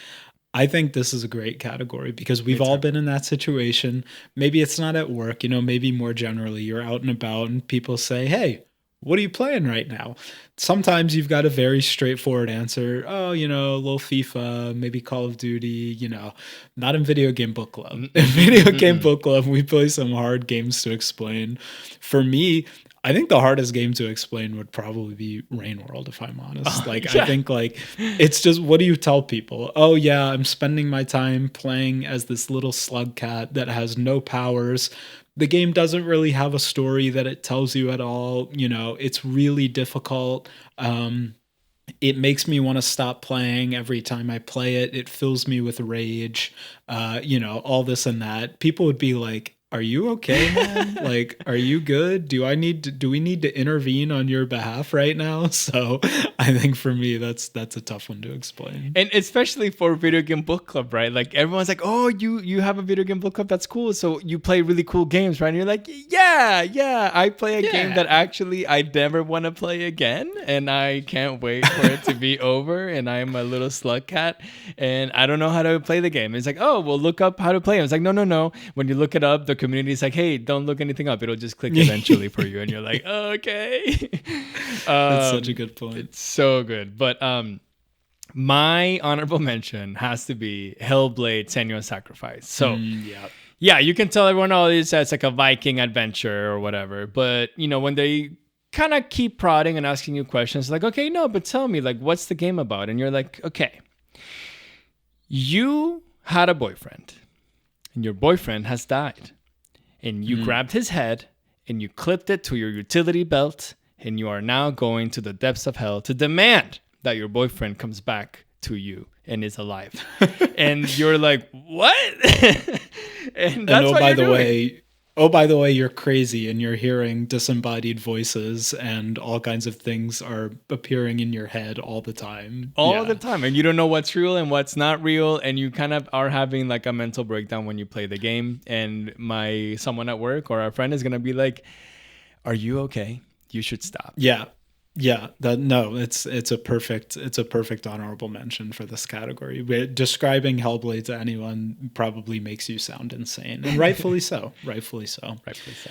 I think this is a great category because Me we've all too. been in that situation. Maybe it's not at work, maybe more generally, you're out and about and people say, "Hey, what are you playing right now?" Sometimes you've got a very straightforward answer. Oh, a little FIFA, maybe Call of Duty, not in Video Game Book Club. In Video Game Mm-mm. Book Club, we play some hard games to explain. For me, I think the hardest game to explain would probably be Rain World, if I'm honest. Oh, Like, I yeah. think it's just, what do you tell people? Oh yeah, I'm spending my time playing as this little slug cat that has no powers. The game doesn't really have a story that it tells you at all. It's really difficult. It makes me want to stop playing every time I play it. It fills me with rage. All this and that. People would be like, "Are you okay, man? Like, are you good? Do we need to intervene on your behalf right now?" So I think for me, that's a tough one to explain. And especially for video game book club, right? Like everyone's like, "Oh, you have a video game book club? That's cool. So you play really cool games, right?" And you're like, "Yeah, yeah. I play a game that Yeah. actually I never want to play again, and I can't wait for it to be over. And I'm a little slug cat, and I don't know how to play the game." And it's like, "Oh, well, look up how to play." And it's like, "No, no, no. When you look it up, the community is like, hey, don't look anything up. It'll just click eventually for you." And you're like, "Okay." That's such a good point. It's so good, but my honorable mention has to be Hellblade: Senua's Sacrifice. So, Yeah. yeah, you can tell everyone, oh, it's like a Viking adventure or whatever. But, when they kind of keep prodding and asking you questions, like, okay, no, but tell me, like, what's the game about? And you're like, okay, you had a boyfriend and your boyfriend has died. And you grabbed his head and you clipped it to your utility belt. And you are now going to the depths of hell to demand that your boyfriend comes back to you and is alive. And you're like, what? And And that's what you're doing. by the way, you're crazy and you're hearing disembodied voices and all kinds of things are appearing in your head all the time. All the Yeah. time. And you don't know what's real and what's not real. And you kind of are having like a mental breakdown when you play the game. And someone at work or our friend is going to be like, are you okay? You should stop. Yeah. Yeah, no, it's a perfect honorable mention for this category. Describing Hellblade to anyone probably makes you sound insane, and rightfully so. Rightfully so. Rightfully so.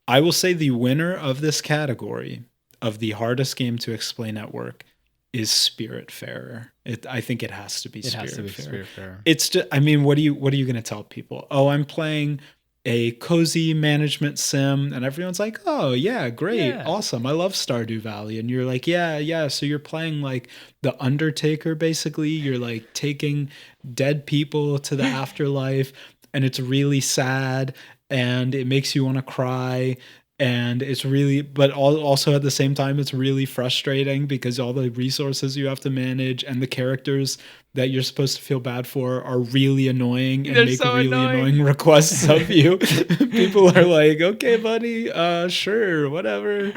I will say the winner of this category of the hardest game to explain at work is Spiritfarer. I think it has to be It has to be Spiritfarer. Spiritfarer. It's just, I mean, what are you going to tell people? Oh, I'm playing a cozy management sim, and everyone's like, "Oh yeah, great, Yeah. awesome, I love Stardew Valley." And you're like, "Yeah, yeah." So you're playing like the Undertaker, basically. You're like taking dead people to the afterlife, and it's really sad, and it makes you want to cry. And it's really, but also at the same time, it's really frustrating because all the resources you have to manage and the characters that you're supposed to feel bad for are really annoying and They're make so really annoying. annoying requests of you. People are like, "Okay, buddy, sure, whatever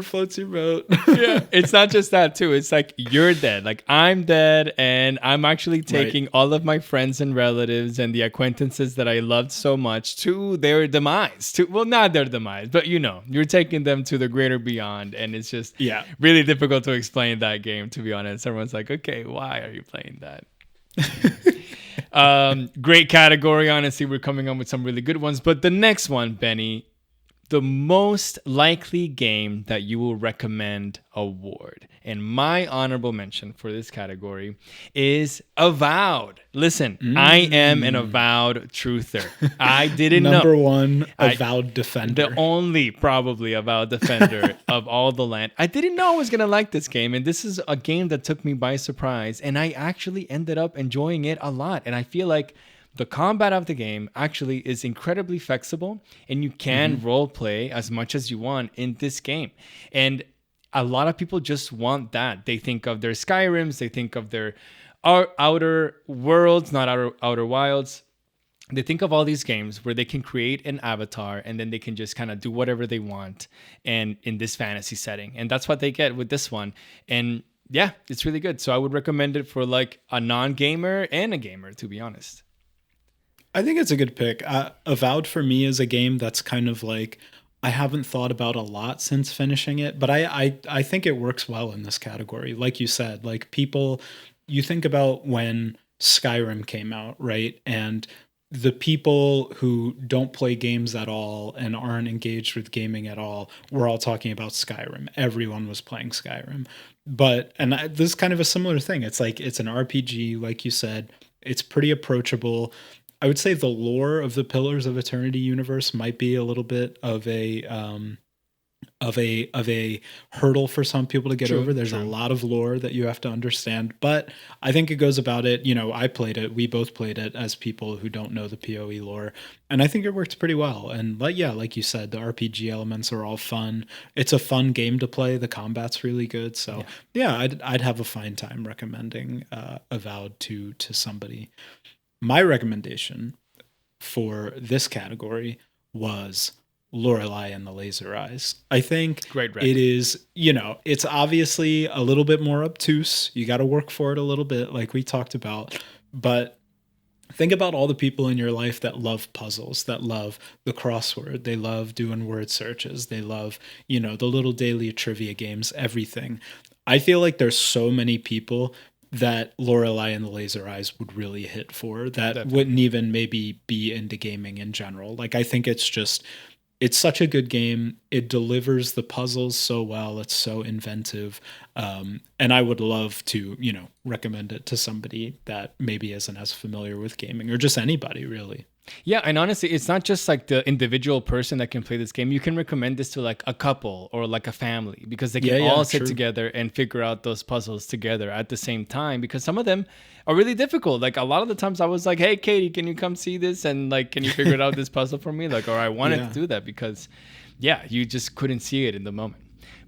floats your boat." Yeah, it's not just that too. It's like you're dead. Like I'm dead, and I'm actually taking all of my friends and relatives and the acquaintances that I loved so much to their demise. Well, not their demise, but you're taking them to the greater beyond, and it's just Yeah. really difficult to explain that game. To be honest, everyone's like, "Okay, why are you playing that?" Great category. Honestly, we're coming up with some really good ones. But the next one, Benny, the most likely game that you will recommend award. And my honorable mention for this category is Avowed. Listen, I am an avowed truther. I didn't know. Number one, I- avowed defender. The only probably avowed defender of all the land. I didn't know I was going to like this game. And this is a game that took me by surprise. And I actually ended up enjoying it a lot. And I feel like the combat of the game actually is incredibly flexible, and you can role play as much as you want in this game. And a lot of people just want that. They think of their Skyrims, they think of their outer worlds, not outer wilds. They think of all these games where they can create an avatar and then they can just kind of do whatever they want and in this fantasy setting. And that's what they get with this one. And yeah, it's really good. So I would recommend it for like a non-gamer and a gamer, to be honest. I think it's a good pick. Avowed for me is a game that's kind of like I haven't thought about a lot since finishing it, but I think it works well in this category. Like you said, like people, you think about when Skyrim came out, right? And the people who don't play games at all and aren't engaged with gaming at all were all talking about Skyrim. Everyone was playing Skyrim. But, this is kind of a similar thing. It's like, it's an RPG, like you said, it's pretty approachable. I would say the lore of the Pillars of Eternity universe might be a little bit of a hurdle for some people to get over. There's a lot of lore that you have to understand, but I think it goes about it. I played it. We both played it as people who don't know the PoE lore, and I think it works pretty well. And like you said, the RPG elements are all fun. It's a fun game to play. The combat's really good. So yeah, I'd have a fine time recommending Avowed to somebody. My recommendation for this category was Lorelei and the Laser Eyes. I think it is, it's obviously a little bit more obtuse. You got to work for it a little bit, like we talked about. But think about all the people in your life that love puzzles, that love the crossword. They love doing word searches. They love, the little daily trivia games, everything. I feel like there's so many people that Lorelei and the Laser Eyes would really hit for that wouldn't even maybe be into gaming in general. Like, I think it's such a good game. It delivers the puzzles so well. It's so inventive. And I would love to, recommend it to somebody that maybe isn't as familiar with gaming, or just anybody really. Yeah, and honestly, it's not just like the individual person that can play this game. You can recommend this to like a couple or like a family, because they can all sit together and figure out those puzzles together at the same time, because some of them are really difficult. Like, a lot of the times I was like, hey, Katie, can you come see this? And like, can you figure out this puzzle for me? Like, or I wanted to do that because, you just couldn't see it in the moment.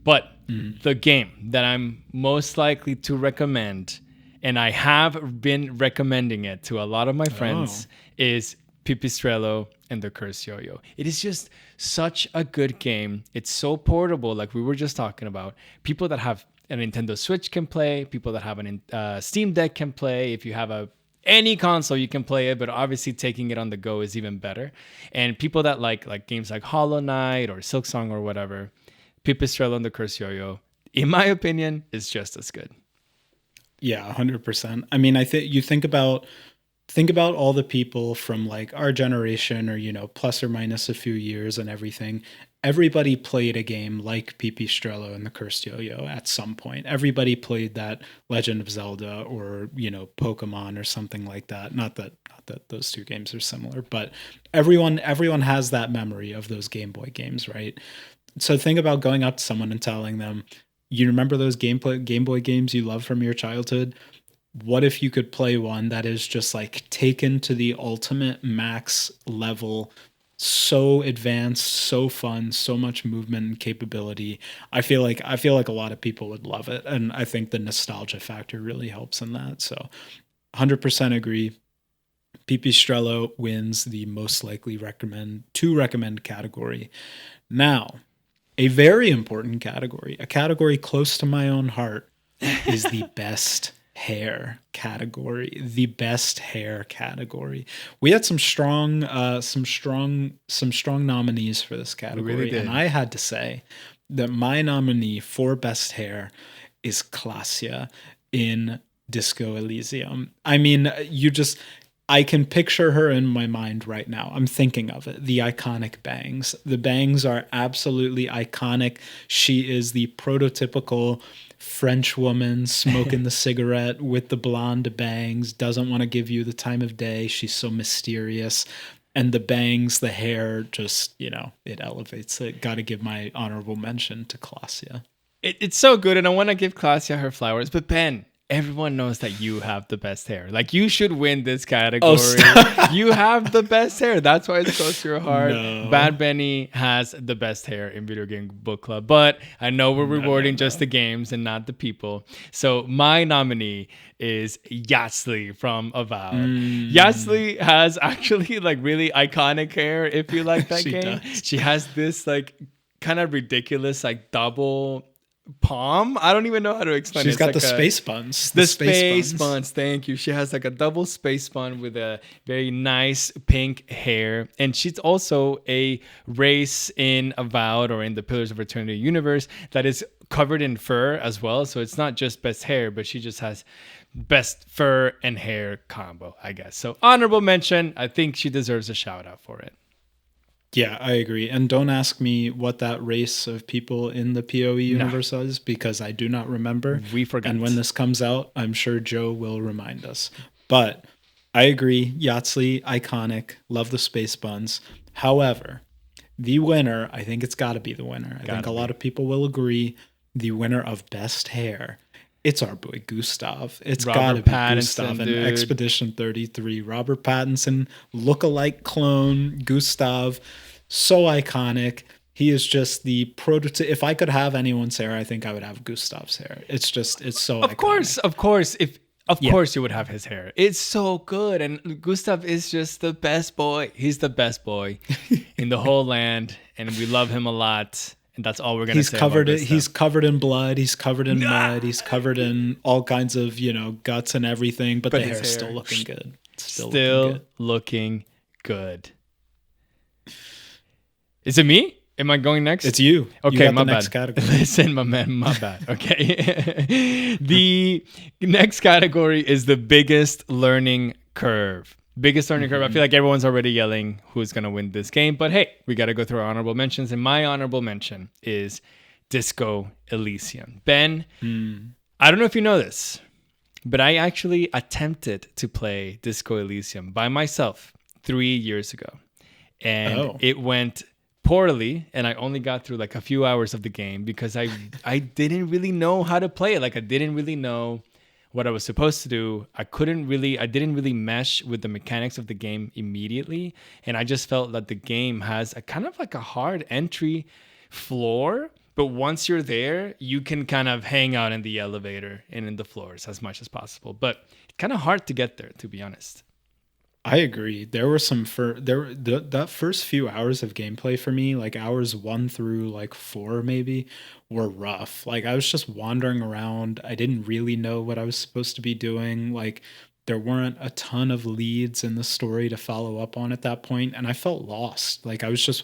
But the game that I'm most likely to recommend, and I have been recommending it to a lot of my friends, is Pipistrello and the Cursed Yo-Yo. It is just such a good game. It's so portable, like we were just talking about. People that have a Nintendo Switch can play. People that have a Steam Deck can play. If you have any console, you can play it, but obviously taking it on the go is even better. And people that like games like Hollow Knight or Silksong or whatever, Pipistrello and the Cursed Yo-Yo, in my opinion, is just as good. Yeah, 100%. I mean, I think you think about all the people from like our generation, or, plus or minus a few years and everything. Everybody played a game like Pipistrello and the Cursed Yo-Yo at some point. Everybody played that Legend of Zelda or, Pokemon or something like that. Not that those two games are similar, but everyone has that memory of those Game Boy games, right? So think about going up to someone and telling them, you remember those Game Boy games you loved from your childhood? What if you could play one that is just like taken to the ultimate max level, so advanced, so fun, so much movement and capability? I feel like a lot of people would love it, and I think the nostalgia factor really helps in that. So 100% agree. Pipistrello wins the most likely recommend category. Now, a very important category, a category close to my own heart, is the best hair category. The best hair category. We had some strong nominees for this category, really did. And I had to say that my nominee for best hair is Klaasje in Disco Elysium. I mean, I can picture her in my mind right now. I'm thinking of it. The iconic bangs. The bangs are absolutely iconic. She is the prototypical French woman smoking the cigarette with the blonde bangs, doesn't want to give you the time of day. She's so mysterious. And the bangs, the hair, just, it elevates it. Got to give my honorable mention to Klaasje. It's so good, and I want to give Klaasje her flowers. But Ben, everyone knows that you have the best hair. Like, you should win this category. You have the best hair. That's why it's close to your heart. No. Bad Benny has the best hair in Video Game Book Club. But I know we're rewarding just the games and not the people. So my nominee is Yatsli from Avowed. Yatsli has actually like really iconic hair, if you like that game. Does. She has this like kind of ridiculous like double palm. I don't even know how to explain it. She's It's got like the space buns. the space buns. Thank you. She has like a double space bun with a very nice pink hair. And she's also a race in Avowed or in the Pillars of Eternity universe that is covered in fur as well. So it's not just best hair, but she just has best fur and hair combo, I guess. So honorable mention. I think she deserves a shout out for it. Yeah, I agree. And don't ask me what that race of people in the PoE universe is, because I do not remember. We forgot. And when this comes out, I'm sure Joe will remind us. But I agree. Yahtzee, iconic. Love the space buns. However, the winner, I think it's got to be the winner. I think a lot of people will agree. The winner of best hair. It's our boy Gustav. It's got to be Gustav in Expedition 33. Robert Pattinson, look-alike clone, Gustav. So iconic. He is just the prototype. If I could have anyone's hair, I think I would have Gustav's hair. It's so iconic. Of course. Of course you would have his hair. It's so good. And Gustav is just the best boy. He's the best boy in the whole land. And we love him a lot. And that's all we're going to say. He's covered in blood. He's covered in mud. He's covered in all kinds of, guts and everything. But the hair's still looking good. Still looking good. Is it me? Am I going next? It's you. Okay, my next bad. Category. Listen, my man, my bad. Okay. The next category is the biggest learning curve. Biggest learning curve. I feel like everyone's already yelling who's going to win this game. But hey, we got to go through our honorable mentions. And my honorable mention is Disco Elysium. Ben, I don't know if you know this, but I actually attempted to play Disco Elysium by myself 3 years ago. And it went poorly, and I only got through like a few hours of the game because I didn't really know how to play it. Like I didn't really know what I was supposed to do. I didn't really mesh with the mechanics of the game immediately. And I just felt that the game has a kind of like a hard entry floor. But once you're there, you can kind of hang out in the elevator and in the floors as much as possible. But it's kind of hard to get there, to be honest. I agree. There were that first few hours of gameplay for me, like hours 1 through like 4 maybe, were rough. Like I was just wandering around. I didn't really know what I was supposed to be doing. Like there weren't a ton of leads in the story to follow up on at that point, and I felt lost. Like I was just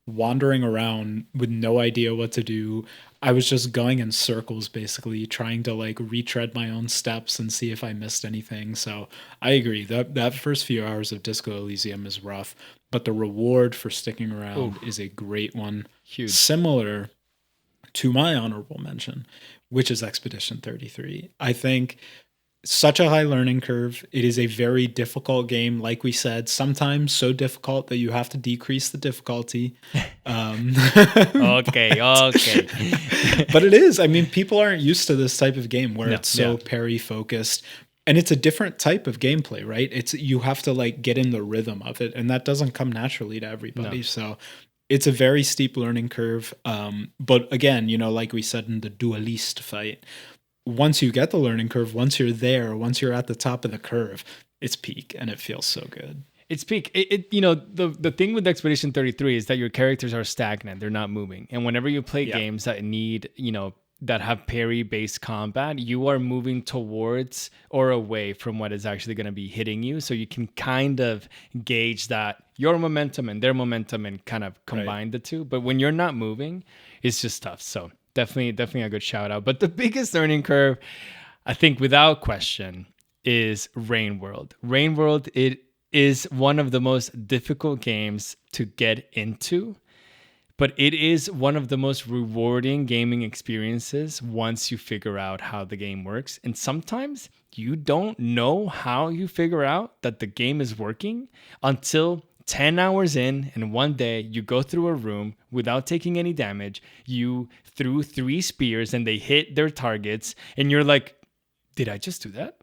wandering around with no idea what to do. I was just going in circles, basically trying to like retread my own steps and see if I missed anything. So I agree that first few hours of Disco Elysium is rough, but the reward for sticking around is a great one. Huge. Similar to my honorable mention, which is Expedition 33. I think such a high learning curve. It is a very difficult game. Like we said, sometimes so difficult that you have to decrease the difficulty. Okay. But it is. I mean, people aren't used to this type of game where it's so parry focused. And it's a different type of gameplay, right? You have to like get in the rhythm of it. And that doesn't come naturally to everybody. No. So it's a very steep learning curve. But again, like we said in the duelist fight, once you get the learning curve, once you're there, once you're at the top of the curve, it's peak and it feels so good. It's peak. The thing with Expedition 33 is that your characters are stagnant. They're not moving. And whenever you play games that need, that have parry-based combat, you are moving towards or away from what is actually going to be hitting you. So you can kind of gauge that your momentum and their momentum and kind of combine the two. But when you're not moving, it's just tough. So definitely a good shout out. But the biggest learning curve, I think without question, is Rain World. Rain World, it is one of the most difficult games to get into, but it is one of the most rewarding gaming experiences once you figure out how the game works. And sometimes you don't know how you figure out that the game is working until 10 hours in, and one day you go through a room without taking any damage. You threw 3 spears and they hit their targets, and you're like, did I just do that?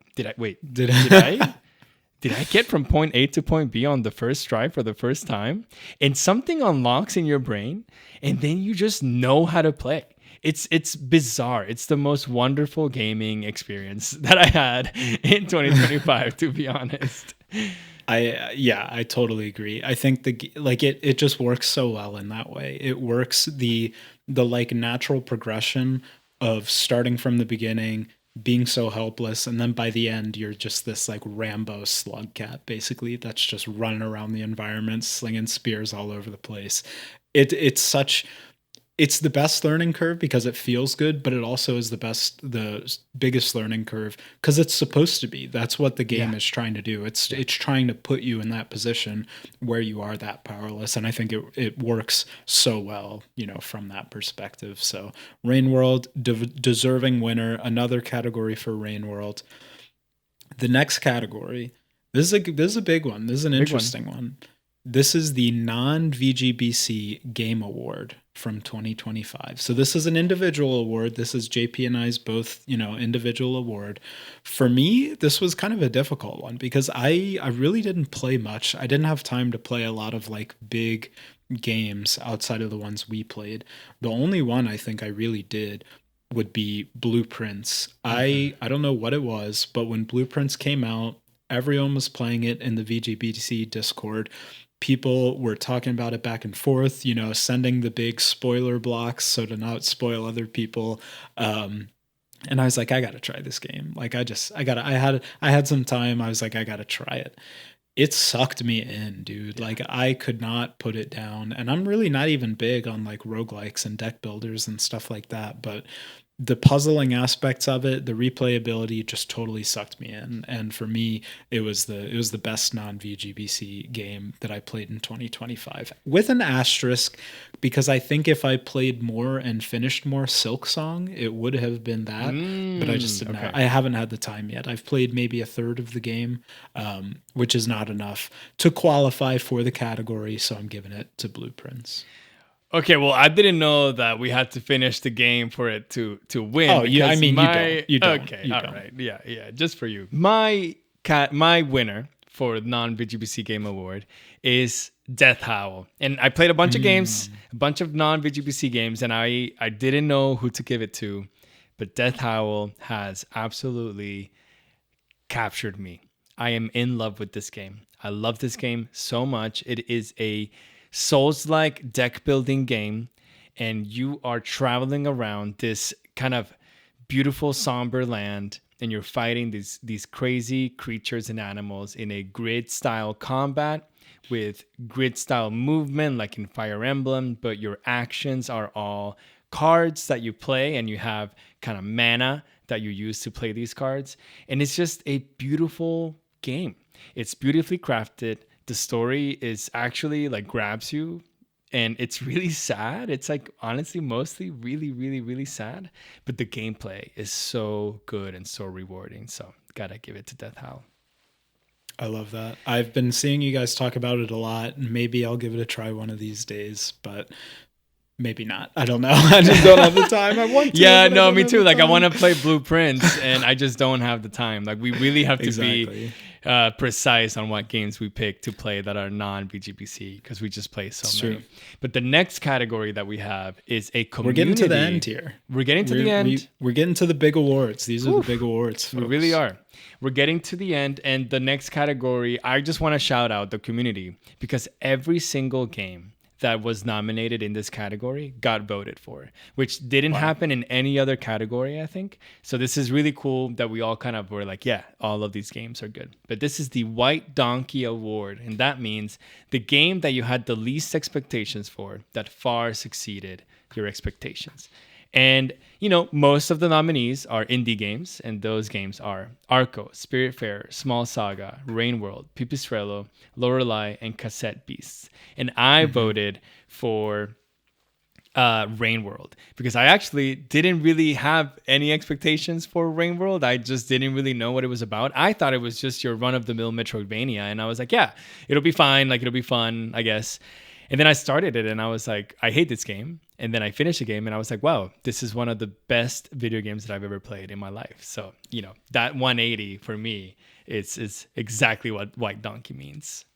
Did I get from point A to point B on the first try for the first time? And something unlocks in your brain, and then you just know how to play. It's bizarre. It's the most wonderful gaming experience that I had in 2025, to be honest. I totally agree. I think it just works so well in that way. It works the like natural progression of starting from the beginning, being so helpless, and then by the end you're just this like Rambo slug cat basically that's just running around the environment slinging spears all over the place. It's the best learning curve because it feels good, but it also is the biggest learning curve because it's supposed to be. That's what the game is trying to do. It's trying to put you in that position where you are that powerless, and I think it works so well, from that perspective. So Rain World, deserving winner, another category for Rain World. The next category, this is a big one. This is an interesting one. This is the non-VGBC Game Award from 2025. So this is an individual award. This is JP and I's both, individual award. For me, this was kind of a difficult one because I really didn't play much. I didn't have time to play a lot of like big games outside of the ones we played. The only one I think I really did would be Blueprints. I don't know what it was, but when Blueprints came out, everyone was playing it in the VGBC Discord. People were talking about it back and forth, sending the big spoiler blocks so to not spoil other people. And I was like, I got to try this game. Like, I had some time. I was like, I got to try it. It sucked me in, dude. Like, I could not put it down. And I'm really not even big on like roguelikes and deck builders and stuff like that. But the puzzling aspects of it, the replayability just totally sucked me in. And for me, it was the best non-VGBC game that I played in 2025. With an asterisk, because I think if I played more and finished more Silksong, it would have been that. But I just didn't have, I haven't had the time yet. I've played maybe a third of the game, which is not enough to qualify for the category. So I'm giving it to Blueprints. Okay, well, I didn't know that we had to finish the game for it to win. Oh, yeah, I mean, you don't. Okay, you all don't. right, yeah, just for you. My winner for non-VGBC Game Award is Death Howl, and I played a bunch of games, a bunch of non-VGBC games, and I didn't know who to give it to, but Death Howl has absolutely captured me. I am in love with this game. I love this game so much. It is a Souls-like deck building game, and you are traveling around this kind of beautiful somber land, and you're fighting these crazy creatures and animals in a grid style combat with grid style movement like in Fire Emblem, but your actions are all cards that you play, and you have kind of mana that you use to play these cards, and it's just a beautiful game. It's beautifully crafted. The story is actually like grabs you, and it's really sad. It's like honestly mostly really, really, really sad, but the gameplay is so good and so rewarding. So gotta give it to Death Howl. I love that. I've been seeing you guys talk about it a lot, and maybe I'll give it a try one of these days, but maybe not. I don't know. I just don't have the time. I want to. Yeah, no, me too. Like I want to play Blueprints, and I just don't have the time. Like we really have to be precise on what games we pick to play that are non-VGBC because we just play so many. True. But the next category that we have is a community. We're getting to the end here. We're getting to the end. We're getting to the big awards. These are the big awards, folks. We really are. We're getting to the end, and the next category, I just want to shout out the community because every single game that was nominated in this category got voted for, which didn't happen in any other category, I think. So this is really cool that we all kind of were like, yeah, all of these games are good. But this is the White Donkey Award, and that means the game that you had the least expectations for that far succeeded your expectations. And, most of the nominees are indie games, and those games are Arco, Spiritfarer, Small Saga, Rain World, Pipistrello, Lorelei, and Cassette Beasts. And I voted for Rain World because I actually didn't really have any expectations for Rain World. I just didn't really know what it was about. I thought it was just your run-of-the-mill Metroidvania, and I was like, yeah, it'll be fine. Like, it'll be fun, I guess. And then I started it, and I was like, I hate this game. And then I finished the game, and I was like, wow, this is one of the best video games that I've ever played in my life. So, that 180 for me is exactly what White Donkey means.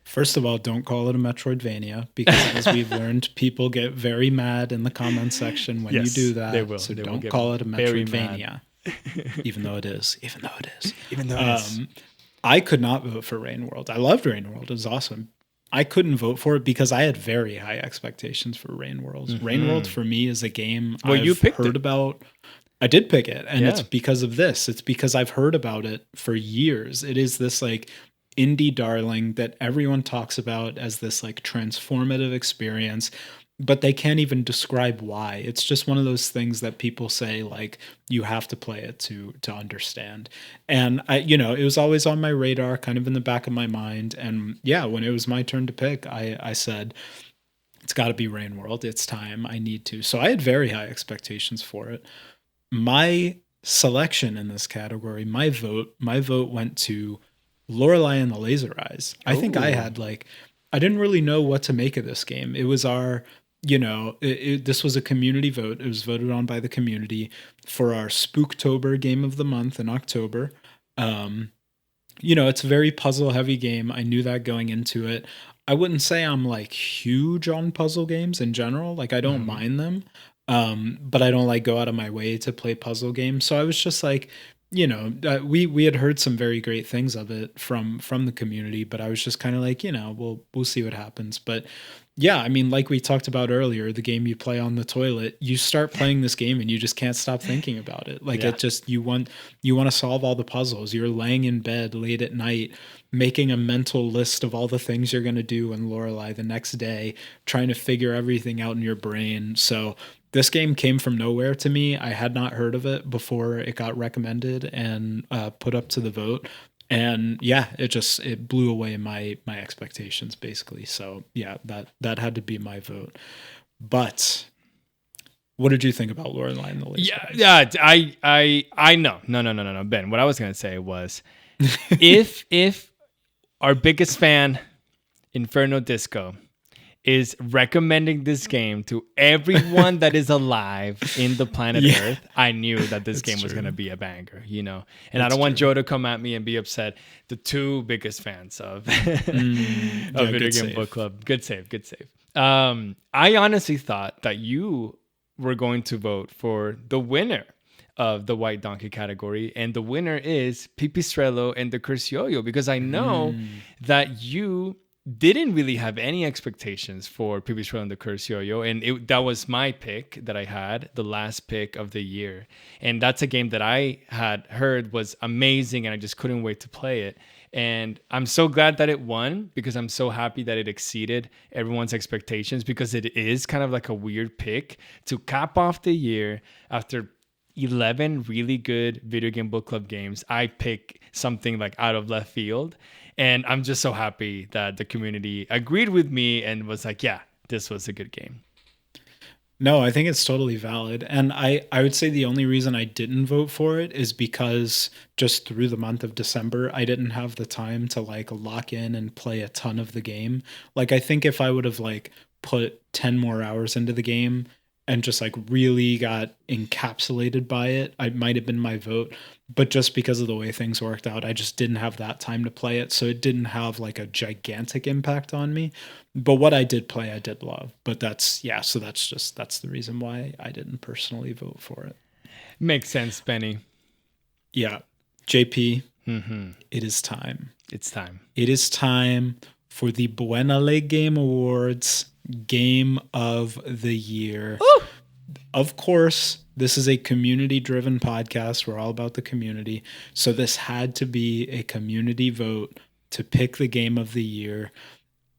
First of all, don't call it a Metroidvania because as we've learned, people get very mad in the comment section when you do that. They will. So don't call it a Metroidvania. Even though it is. Even though it is. I could not vote for Rain World. I loved Rain World. It was awesome. I couldn't vote for it because I had very high expectations for Rain World. Rain World for me is a game Well, you I've picked heard it. about. I did pick it, and it's Yeah. because of this. It's because I've heard about it for years. It is this like indie darling that everyone talks about as this like transformative experience, but they can't even describe why. It's just one of those things that people say like you have to play it to understand. And I, it was always on my radar, kind of in the back of my mind. And yeah, when it was my turn to pick, I said it's got to be Rain World. It's time. I need to. So I had very high expectations for it. My selection in this category, my vote went to Lorelei and the Laser Eyes. I think I Ooh. had like, I didn't really know what to make of this game. It was our, this was a community vote. It was voted on by the community for our Spooktober game of the month in October. Um, it's a very puzzle heavy game. I knew that going into it. I wouldn't say I'm like huge on puzzle games in general. Like I don't Mhm. mind them. But I don't like go out of my way to play puzzle games. So I was just like, we had heard some very great things of it from the community, but I was just kind of like, we'll see what happens. But yeah, I mean, like we talked about earlier, the game you play on the toilet, you start playing this game and you just can't stop thinking about it. Like Yeah. it just you want to solve all the puzzles. You're laying in bed late at night, making a mental list of all the things you're going to do in Lorelei the next day, trying to figure everything out in your brain. So this game came from nowhere to me. I had not heard of it before it got recommended and put up to the vote. And yeah, it blew away my expectations basically. So yeah, that had to be my vote. But what did you think about Lorelai and the Laser Yeah, Eyes? yeah. I know. No, Ben. What I was gonna say was, if our biggest fan, Inferno Disco, is recommending this game to everyone that is alive in the planet Yeah, Earth, I knew that this it's game was going to true. be a banger, And I It's don't want true. Joe to come at me and be upset. The two biggest fans of of Yeah, Video good Game Book save. Club. Good save, good save. I honestly thought that you were going to vote for the winner of the White Donkey category, and the winner is Pipistrello and the Cursioyo, because I know Mm, that you didn't really have any expectations for Pipistrello and the Cursioyo, and that was my pick that I had, the last pick of the year, and that's a game that I had heard was amazing, and I just couldn't wait to play it. And I'm so glad that it won because I'm so happy that it exceeded everyone's expectations, because it is kind of like a weird pick to cap off the year after 11 really good video game book club games. I pick something like out of left field, and I'm just so happy that the community agreed with me and was like, yeah, this was a good game. no, I think it's totally valid. And I would say the only reason I didn't vote for it is because just through the month of December, I didn't have the time to like lock in and play a ton of the game. Like I think if I would have like put 10 more hours into the game and just like really got encapsulated by it, I might have been my vote. But just because of the way things worked out, I just didn't have that time to play it. So it didn't have like a gigantic impact on me. But what I did play, I did love. But yeah, so that's the reason why I didn't personally vote for it. Makes sense, Benny. Yeah. JP, Mm-hmm. it is time. It's time. It is time for the Buenale Game Awards Game of the Year. Woo! Of course, this is a community driven podcast. We're all about the community. So this had to be a community vote to pick the game of the year.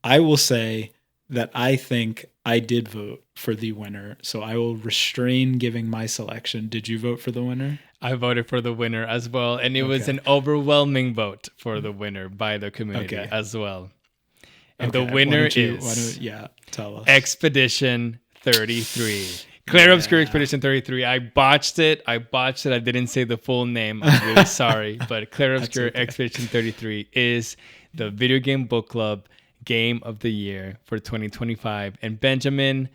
I will say that I think I did vote for the winner. So I will restrain giving my selection. Did you vote for the winner? I voted for the winner as well, and it was Okay. an overwhelming vote for the winner by the community Okay. as well. And the Okay. Why winner don't you, is yeah, tell us. Expedition 33. Clear Obscure Yeah. Expedition 33. I botched it. I didn't say the full name. I'm really sorry. But Clear That's Obscure okay. Expedition 33 is the Video Game Book Club Game of the Year for 2025. And Benjamin,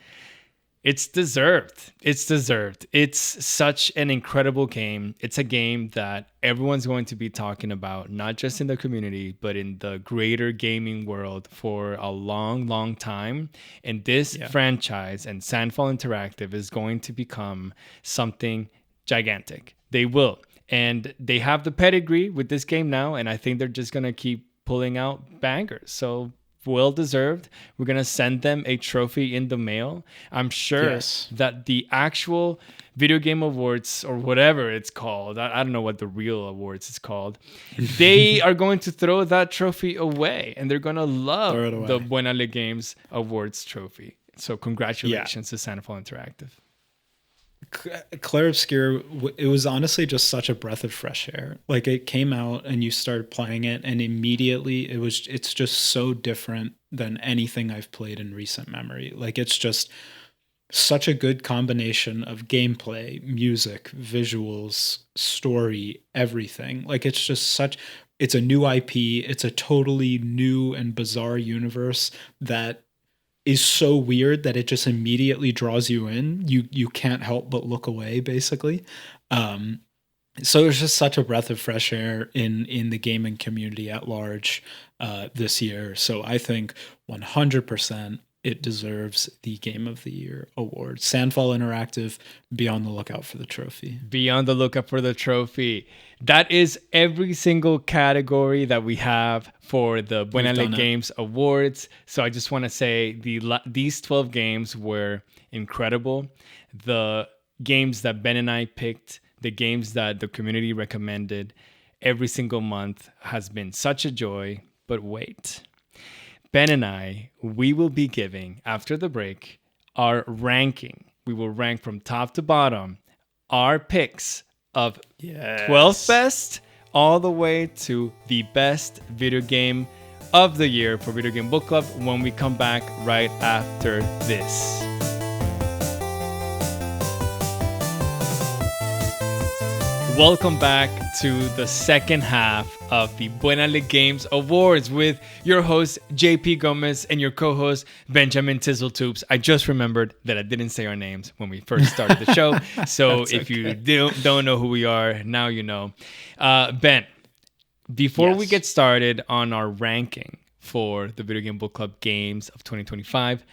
it's deserved. It's deserved. It's such an incredible game. It's a game that everyone's going to be talking about, not just in the community, but in the greater gaming world for a long, long time. And this Yeah. franchise and Sandfall Interactive is going to become something gigantic. They will. And they have the pedigree with this game now. And I think they're just going to keep pulling out bangers. So well deserved. We're gonna send them a trophy in the mail. I'm sure Yes. that the actual Video Game Awards, or whatever it's called, I don't know what the real awards is called, they are going to throw that trophy away, and they're gonna love Throw it the away. Buenale Games Awards trophy. So congratulations to Sanfall Interactive. Clair Obscur, it was honestly just such a breath of fresh air. Like, it came out and you started playing it, and immediately it's just so different than anything I've played in recent memory. Like, it's just such a good combination of gameplay, music, visuals, story, everything. Like, it's a new IP. It's a totally new and bizarre universe that is so weird that it just immediately draws you in. You can't help but look away, basically. So it's just such a breath of fresh air in the gaming community at large this year. So I think 100% it deserves the Game of the Year award. Sandfall Interactive, be on the lookout for the trophy. Be on the lookout for the trophy. That is every single category that we have for the Buenale Games Awards. So I just want to say these 12 games were incredible. The games that Ben and I picked, the games that the community recommended every single month has been such a joy. But wait, Ben and I, we will be giving, after the break, our ranking. We will rank from top to bottom our picks of 12th best all the way to the best video game of the year for Video Game Book Club when we come back right after this. Welcome back to the second half of the Buenale Games Awards with your host, JP Gomez, and your co-host, Benjamin Tizzletubes. I just remembered that I didn't say our names when we first started the show. So if you don't know who we are, now you know. Ben, before we get started on our ranking for the Video Game Book Club games of 2025,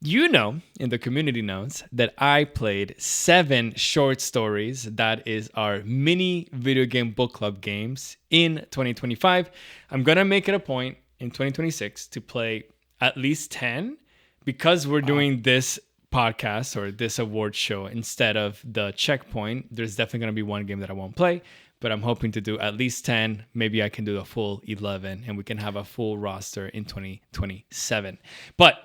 you know, in the community knows that I played 7 short stories. That is our mini Video Game Book Club games in 2025. I'm going to make it a point in 2026 to play at least 10 because we're doing this podcast or this award show instead of the checkpoint. There's definitely going to be one game that I won't play, but I'm hoping to do at least 10. Maybe I can do a full 11 and we can have a full roster in 2027. But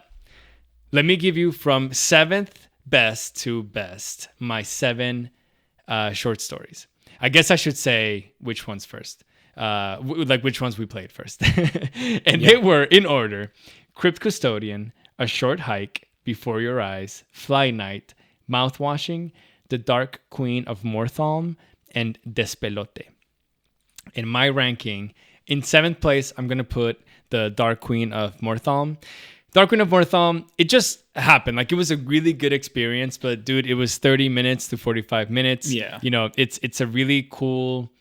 let me give you from 7th best to best my 7 short stories. I guess I should say which ones first, like which ones we played first. And they were in order: Crypt Custodian, A Short Hike, Before Your Eyes, Fly Night, Mouthwashing, The Dark Queen of Morthalm, and Despelote. In my ranking, in 7th place, I'm going to put The Dark Queen of Morthalm. Dark Queen of Morthalm, it just happened. Like, it was a really good experience, but dude, it was 30 minutes to 45 minutes. Yeah. You know, it's a really cool,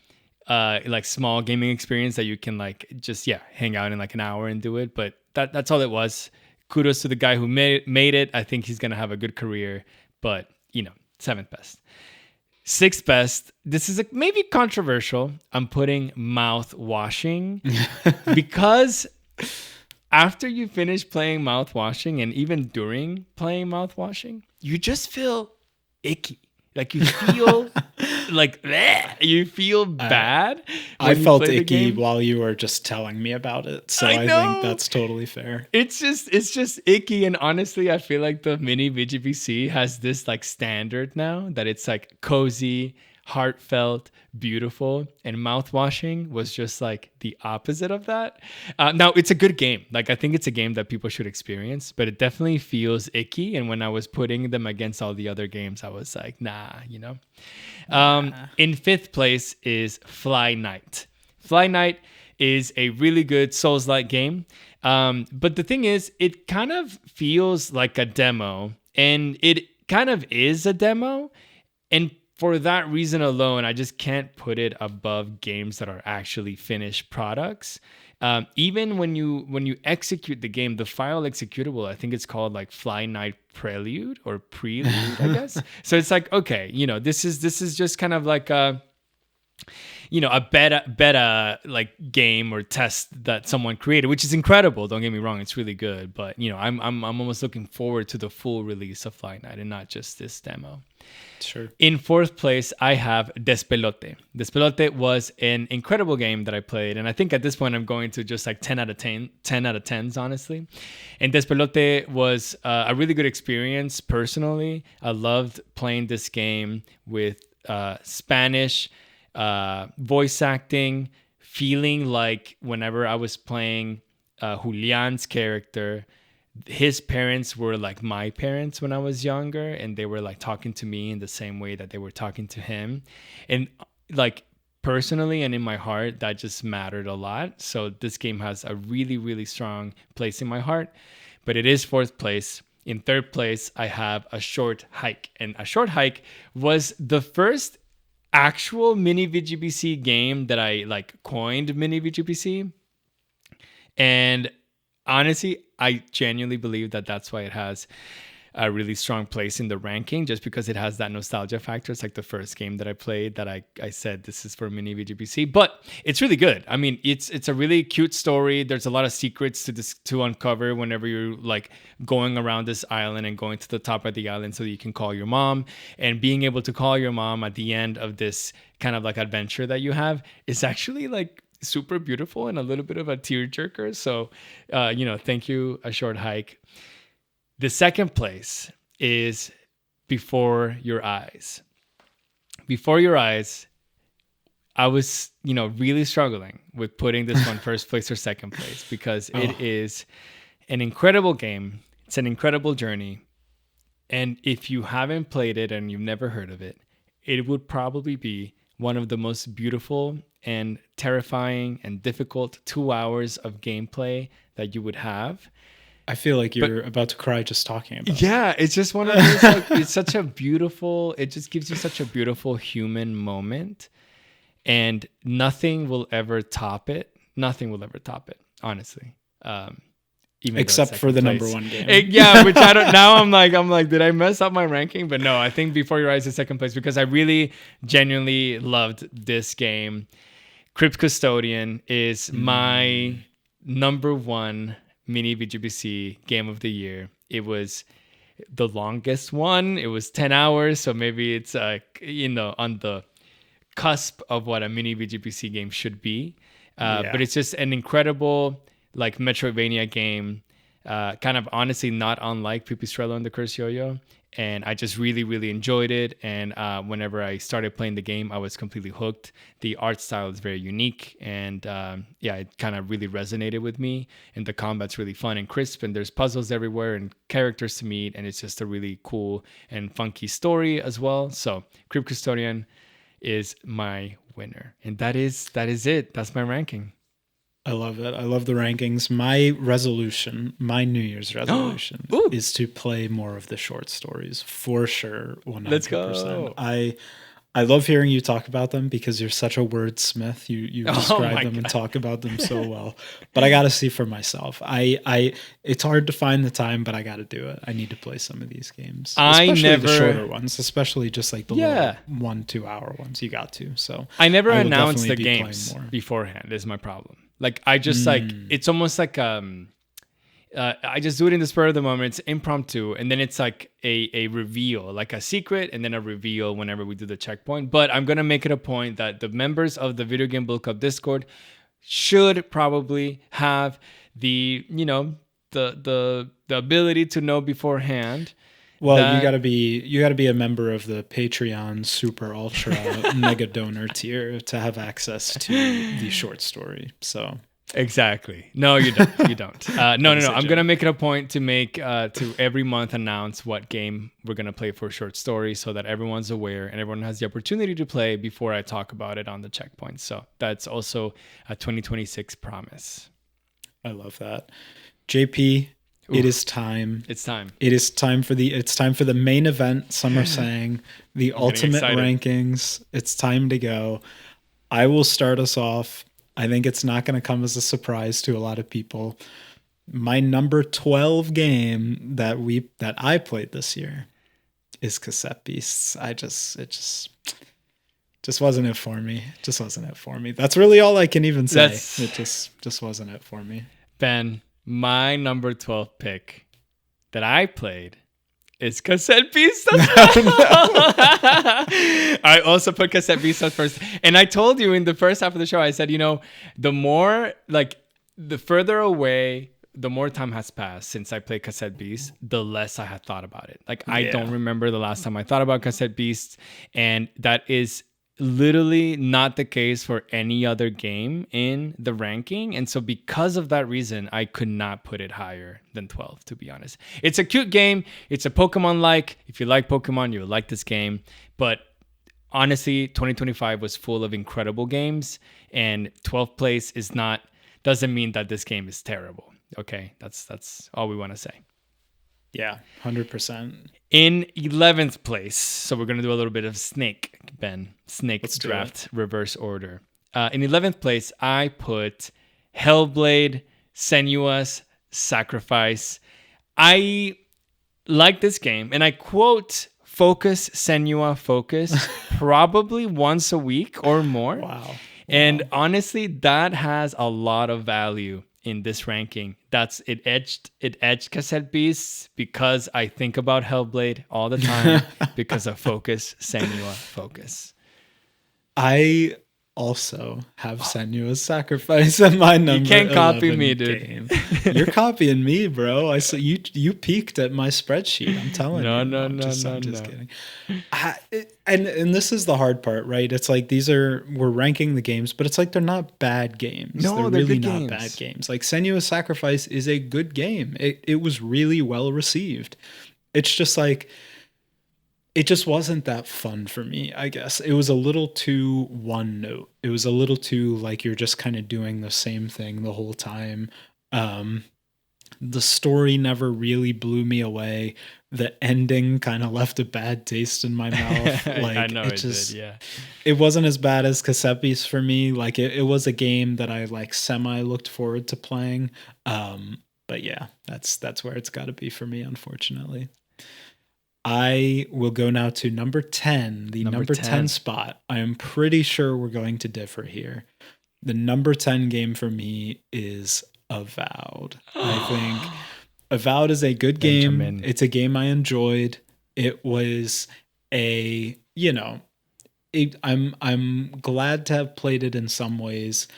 like, small gaming experience that you can, like, just, hang out in like an hour and do it. But that's all it was. Kudos to the guy who made it. I think he's going to have a good career, but, you know, 7th best. 6th best, this is maybe controversial. I'm putting Mouthwashing because after you finish playing Mouthwashing and even during playing Mouthwashing, you just feel icky. Like, you feel like bleh, you feel bad. I felt icky while you were just telling me about it, so I think that's totally fair. It's just icky, and honestly, I feel like the mini VGBC has this like standard now that it's like cozy, heartfelt, beautiful, and Mouthwashing was just like the opposite of that. Now, it's a good game. Like, I think it's a game that people should experience, but it definitely feels icky. And when I was putting them against all the other games, I was like, nah, you know. In 5th place is Fly Night. Fly Night is a really good Souls-like game. But the thing is, it kind of feels like a demo, and it kind of is a demo. And for that reason alone, I just can't put it above games that are actually finished products. Even when you execute the game, the file executable, I think it's called like Fly Night Prelude or Prelude, I guess. So it's like, okay, you know, this is just kind of like a beta like game or test that someone created, which is incredible. Don't get me wrong, it's really good. But I'm almost looking forward to the full release of Flight Night and not just this demo. Sure. In fourth place, I have Despelote. Despelote was an incredible game that I played. And I think at this point, I'm going to just like 10 out of 10s, honestly. And Despelote was a really good experience personally. I loved playing this game with Spanish voice acting, feeling like whenever I was playing Julian's character, his parents were like my parents when I was younger, and they were like talking to me in the same way that they were talking to him. And like personally and in my heart, that just mattered a lot. So this game has a really, really strong place in my heart, but it is fourth place. In third place, I have A Short Hike. And A Short Hike was the first actual mini VGBC game that I like coined mini VGBC. And honestly, I genuinely believe that that's why it has a really strong place in the ranking, just because it has that nostalgia factor. It's like the first game that I played that I said this is for mini VGBC, but it's really good. I mean, it's a really cute story. There's a lot of secrets to uncover whenever you're like going around this island and going to the top of the island so that you can call your mom, and being able to call your mom at the end of this kind of like adventure that you have is actually like super beautiful and a little bit of a tearjerker. So, thank you, A Short Hike. The second place is Before Your Eyes. Before Your Eyes, I was, really struggling with putting this one first place or second place, because it is an incredible game. It's an incredible journey. And if you haven't played it and you've never heard of it, it would probably be one of the most beautiful and terrifying and difficult 2 hours of gameplay that you would have. I feel like you're about to cry just talking about it. Yeah, it's just one of those, like, it's such a beautiful, it just gives you such a beautiful human moment, and nothing will ever top it. Nothing will ever top it, honestly. Even except for the place. number one game. Which I don't, now I'm like, did I mess up my ranking? But no, I think Before Your Eyes is second place because I really genuinely loved this game. Crypt Custodian is my number one mini VGBC game of the year. It was the longest one. It was 10 hours. So maybe it's, on the cusp of what a mini VGBC game should be. But it's just an incredible, like, Metroidvania game. Kind of honestly not unlike Pipistrello and the Cursed Yo-Yo. And I just really, really enjoyed it. And whenever I started playing the game, I was completely hooked. The art style is very unique. And it kind of really resonated with me. And the combat's really fun and crisp. And there's puzzles everywhere and characters to meet. And it's just a really cool and funky story as well. So Crypt Custodian is my winner. And that is it. That's my ranking. I love it. I love the rankings. My New Year's resolution is to play more of the short stories for sure. 100%. Let's go. I love hearing you talk about them because you're such a wordsmith. You describe them and talk about them so well. But I got to see for myself. It's hard to find the time, but I got to do it. I need to play some of these games, especially the shorter ones, especially just like the little 1-2 hour ones. You got to. So I never announced the games beforehand. Is my problem. Like I just like it's almost like I just do it in the spur of the moment. It's impromptu, and then it's like a reveal, like a secret, and then a reveal whenever we do the checkpoint. But I'm gonna make it a point that the members of the Video Game Book Club Discord should probably have the the ability to know beforehand. Well, you gotta be a member of the Patreon Super Ultra Mega Donor tier to have access to the short story. So exactly. No, you don't. You don't. No. I'm gonna make it a point to make to every month announce what game we're gonna play for short story, so that everyone's aware and everyone has the opportunity to play before I talk about it on the checkpoint. So that's also a 2026 promise. I love that, JP. Oof. It is time. It's time. It is time for the main event. Some are saying the ultimate rankings. It's time to go. I will start us off. I think it's not going to come as a surprise to a lot of people. My number 12 game that I played this year is Cassette Beasts. Just wasn't it for me. Just wasn't it for me. That's really all I can even say. That's It just wasn't it for me. Ben. My number 12 pick that I played is Cassette Beastas. I also put Cassette Beastas first, and I told you in the first half of the show, I said, the more like the further away, the more time has passed since I played Cassette Beasts, the less I had thought about it. Like I don't remember the last time I thought about Cassette Beasts, and that is literally not the case for any other game in the ranking. And so because of that reason, I could not put it higher than 12, to be honest. It's a cute game. It's a Pokemon-like. If you like Pokemon, you'll like this game. But honestly, 2025 was full of incredible games, and 12th place doesn't mean that this game is terrible. Okay, that's all we want to say. Yeah, 100%. In 11th place, so we're going to do a little bit of Snake, Ben. Snake's draft reverse order. In 11th place, I put Hellblade, Senua's Sacrifice. I like this game, and I quote Focus, Senua, Focus, probably once a week or more. Wow. And honestly, that has a lot of value in this ranking. It edged Cassette Beasts because I think about Hellblade all the time because of Focus, Senua, Focus. I also have Senua's Sacrifice in my number. You can't copy me, dude. Game. You're copying me, bro. I saw you peeked at my spreadsheet. I'm telling you. I'm just kidding. And this is the hard part, right? It's like we're ranking the games, but it's like they're not bad games. No, they're really good not games. bad games. Like Senua's Sacrifice is a good game. It was really well received. It's just like it just wasn't that fun for me, I guess. It was a little too one note. It was a little too like you're just kind of doing the same thing the whole time. The story never really blew me away. The ending kind of left a bad taste in my mouth. Like I know it did, yeah. It wasn't as bad as Cassette Beasts for me. Like it was a game that I like semi looked forward to playing. But yeah, that's where it's got to be for me, unfortunately. I will go now to number 10, the number 10 spot. I am pretty sure we're going to differ here. The number 10 game for me is Avowed. I think Avowed is a good game. Benjamin. It's a game I enjoyed. It was I'm glad to have played it in some ways,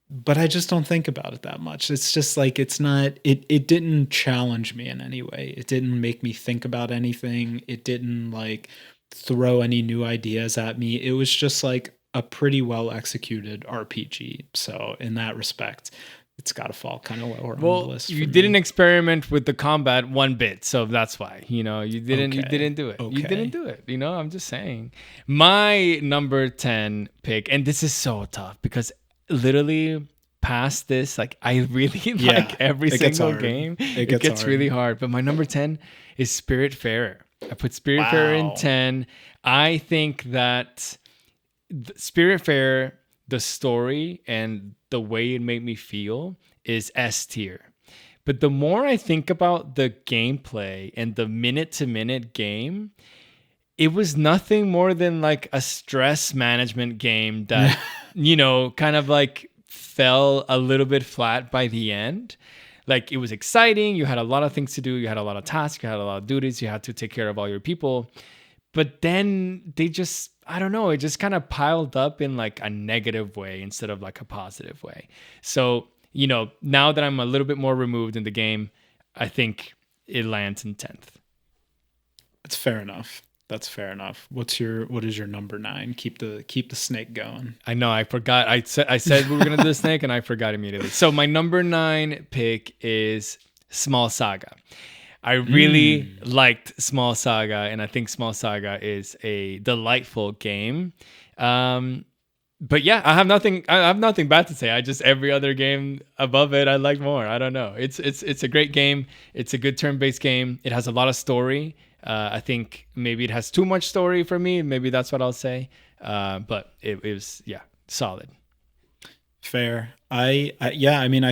but I just don't think about it that much. It's just like, it didn't challenge me in any way. It didn't make me think about anything. It didn't like throw any new ideas at me. It was just like a pretty well executed RPG. So in that respect, it's got to fall kind of lower on the list. You didn't experiment with the combat one bit, so that's why. You didn't do it. Okay. You didn't do it. I'm just saying. My number 10 pick, and this is so tough because literally past this, like I really like every single game. It gets hard. Really hard. But my number 10 is Spiritfarer. I put Spiritfarer in 10. I think that Spiritfarer, the story and the way it made me feel is S tier. But the more I think about the gameplay and the minute-to-minute game, it was nothing more than like a stress management game that, kind of like fell a little bit flat by the end. Like it was exciting. You had a lot of things to do. You had a lot of tasks. You had a lot of duties. You had to take care of all your people. But then they just, I don't know, it just kind of piled up in like a negative way instead of like a positive way. So, now that I'm a little bit more removed in the game, I think it lands in 10th. That's fair enough. What is your number 9? Keep the snake going. I know, I forgot. I said we were going to do the snake and I forgot immediately. So my number 9 pick is Small Saga. I really liked Small Saga, and I think Small Saga is a delightful game. But yeah, I have nothing bad to say. Every other game above it I like more. I don't know. It's a great game. It's a good turn-based game. It has a lot of story. I think maybe it has too much story for me. Maybe that's what I'll say. But it was solid. Fair. I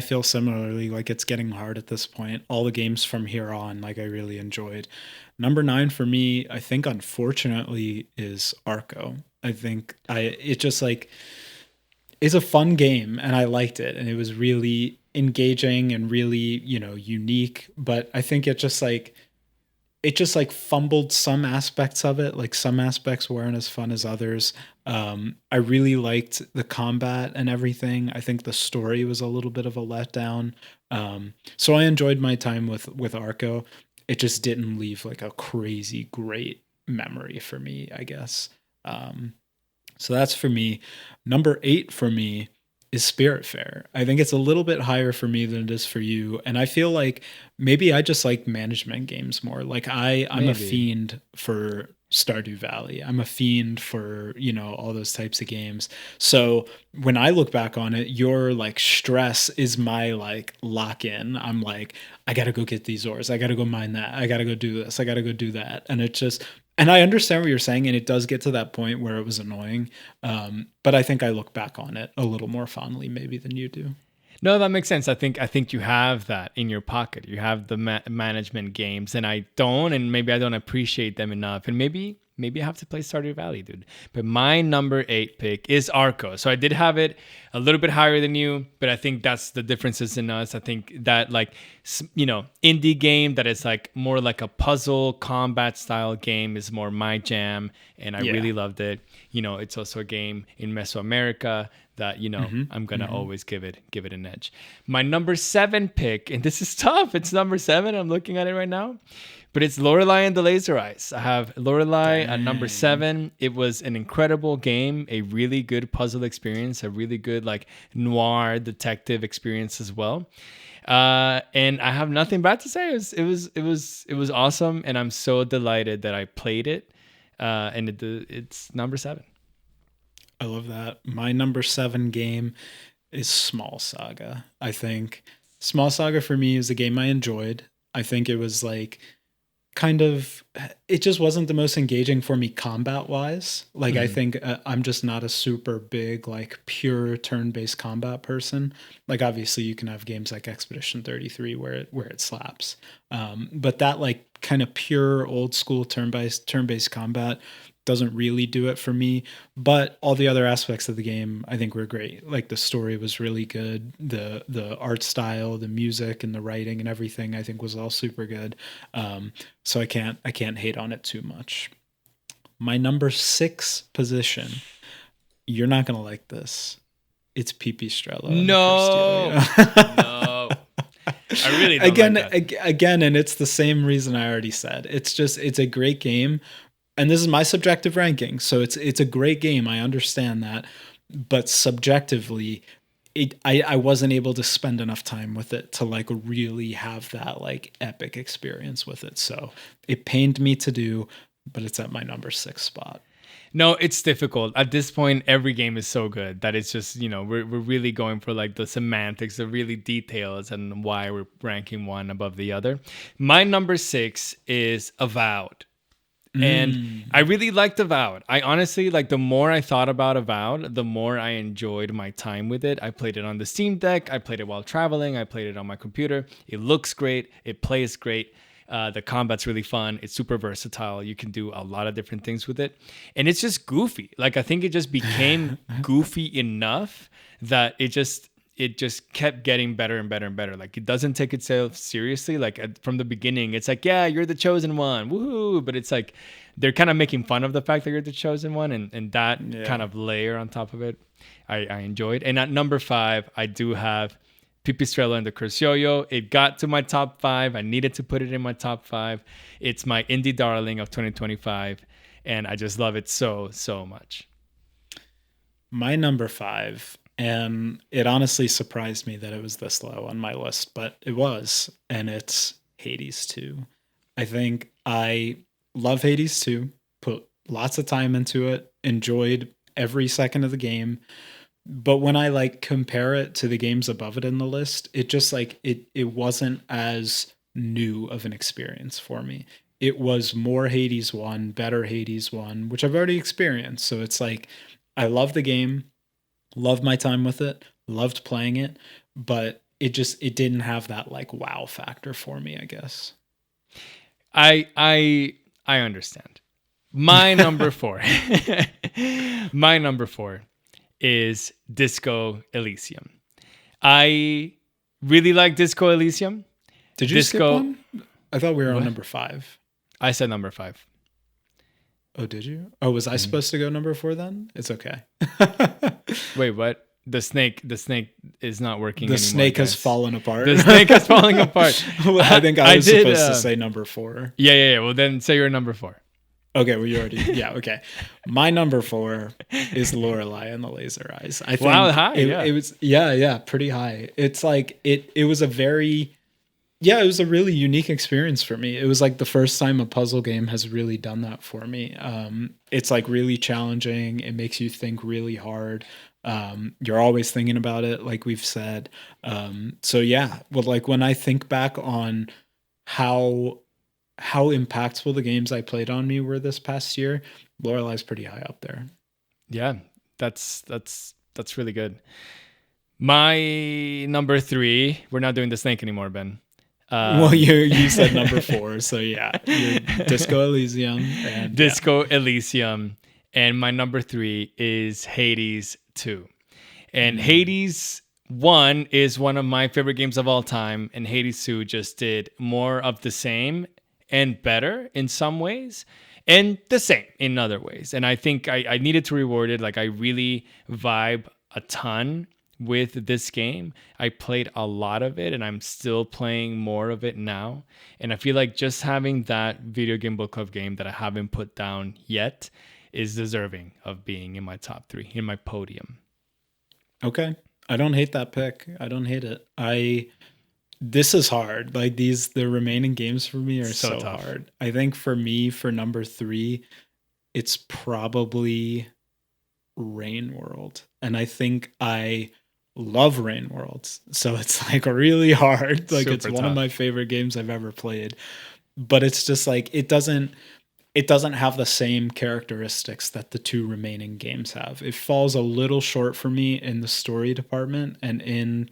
feel similarly. Like it's getting hard at this point. All the games from here on, like I really enjoyed. Number 9 for me, I think unfortunately is Arco. I think it just like it's a fun game and I liked it and it was really engaging and really, unique. But I think it just like fumbled some aspects of it. Like some aspects weren't as fun as others. I really liked the combat and everything. I think the story was a little bit of a letdown. So I enjoyed my time with Arco. It just didn't leave like a crazy great memory for me, I guess. So that's for me. Number 8 for me is Spirit Fair. I think it's a little bit higher for me than it is for you. And I feel like maybe I just like management games more. Like I'm a Maybe. fiend for Stardew Valley. I'm a fiend for, all those types of games. So when I look back on it, your like stress is my like lock in. I'm like, I gotta go get these ores. I gotta go mine that. I gotta go do this. I gotta go do that. And I understand what you're saying, and it does get to that point where it was annoying. But I think I look back on it a little more fondly, maybe than you do. No, that makes sense. I think you have that in your pocket. You have the management games, and I don't, and maybe I don't appreciate them enough. And maybe I have to play Stardew Valley, dude. But my number 8 pick is Arco. So I did have it a little bit higher than you, but I think that's the differences in us. I think that like indie game that is like more like a puzzle combat style game is more my jam, and I Yeah. really loved it. It's also a game in Mesoamerica that I'm gonna always give it an edge. My number 7 pick, and this is tough. It's number 7. I'm looking at it right now, but it's Lorelei and the Laser Eyes. I have Lorelei at number Dang. 7. It was an incredible game, a really good puzzle experience, a really good like noir detective experience as well. And I have nothing bad to say. It was awesome, and I'm so delighted that I played it. And it's number 7. I love that. My number 7 game is Small Saga. I think Small Saga for me is a game I enjoyed. I think it was like kind of it just wasn't the most engaging for me combat wise. Like I Mhm. think I'm just not a super big like pure turn-based combat person. Like obviously you can have games like Expedition 33 where it slaps. But that like kind of pure old school turn-based combat doesn't really do it for me. But all the other aspects of the game I think were great. Like the story was really good. The art style, the music and the writing and everything I think was all super good. So I can't hate on it too much. My number 6 position, you're not gonna like this. It's Pipistrello and the Cursed No, Yo-Yo. no, I really don't like again, that. again, and it's the same reason I already said. It's a great game, and this is my subjective ranking. So it's a great game. I understand that, but subjectively, I wasn't able to spend enough time with it to like really have that like epic experience with it. So it pained me to do, but it's at my number 6 spot. No, it's difficult. At this point, every game is so good that it's just, we're really going for like the semantics, the really details, and why we're ranking one above the other. My number 6 is Avowed. And I Mm. really liked Avowed. I honestly, like, the more I thought about Avowed, the more I enjoyed my time with it. I played it on the Steam Deck. I played it while traveling. I played it on my computer. It looks great. It plays great. The combat's really fun. It's super versatile. You can do a lot of different things with it. And it's just goofy. Like, I think it just became goofy enough that it just kept getting better and better and better. Like it doesn't take itself seriously. Like from the beginning, it's like, yeah, you're the chosen one, woohoo! But it's like they're kind of making fun of the fact that you're the chosen one, and that kind Yeah. of layer on top of it, I enjoyed. And at number 5, I do have Pipistrello and the Curse Yo-Yo. It got to my top 5. I needed to put it in my top 5. It's my indie darling of 2025, and I just love it so much. My number 5, and it honestly surprised me that it was this low on my list, but it was, and it's Hades 2. I think I love Hades 2, put lots of time into it, enjoyed every second of the game. But when I like compare it to the games above it in the list, it just like it wasn't as new of an experience for me. It was more Hades 1, better Hades 1, which I've already experienced. So it's like I love the game, loved my time with it, loved playing it, but it didn't have that like wow factor for me, I guess. I understand. My number 4 My number 4 is Disco Elysium. I really like Disco Elysium. Did you skip Disco. one? I thought we were What? on number 5. I said number 5. Oh, did you? Oh, was I supposed to go number 4 then? It's okay. Wait, what? The snake is not working The anymore. snake has guys. fallen apart. The snake is falling apart. I think I was did, supposed to say number 4. Yeah. Well, then say your number 4. Okay, well, you already, yeah, okay. My number 4 is Lorelei and the Laser Eyes. I think Wow, high, yeah. it was, pretty high. It's like, it was a very, it was a really unique experience for me. It was like the first time a puzzle game has really done that for me. It's like really challenging. It makes you think really hard. You're always thinking about it, like we've said. So yeah, well, like when I think back on how impactful the games I played on me were this past year, Lorelei's pretty high up there. Yeah, that's really good. My number 3, we're not doing the snake anymore, Ben. Well, you said number 4, so yeah, Disco Elysium. And, Disco Elysium. And my number 3 is Hades 2. And Hades 1 is one of my favorite games of all time, and Hades 2 just did more of the same and better in some ways, and the same in other ways. And I think I needed to reward it. Like, I really vibe a ton with this game. I played a lot of it, and I'm still playing more of it now. And I feel like just having that video game book club game that I haven't put down yet is deserving of being in my top 3, in my podium. Okay. I don't hate that pick. I don't hate it. This is hard. Like the remaining games for me are so hard. I think for me, for number 3, it's probably Rain World. And I think I love Rain World. So it's like really hard. Like it's one of my favorite games I've ever played. But it's just like it doesn't have the same characteristics that the 2 remaining games have. It falls a little short for me in the story department and in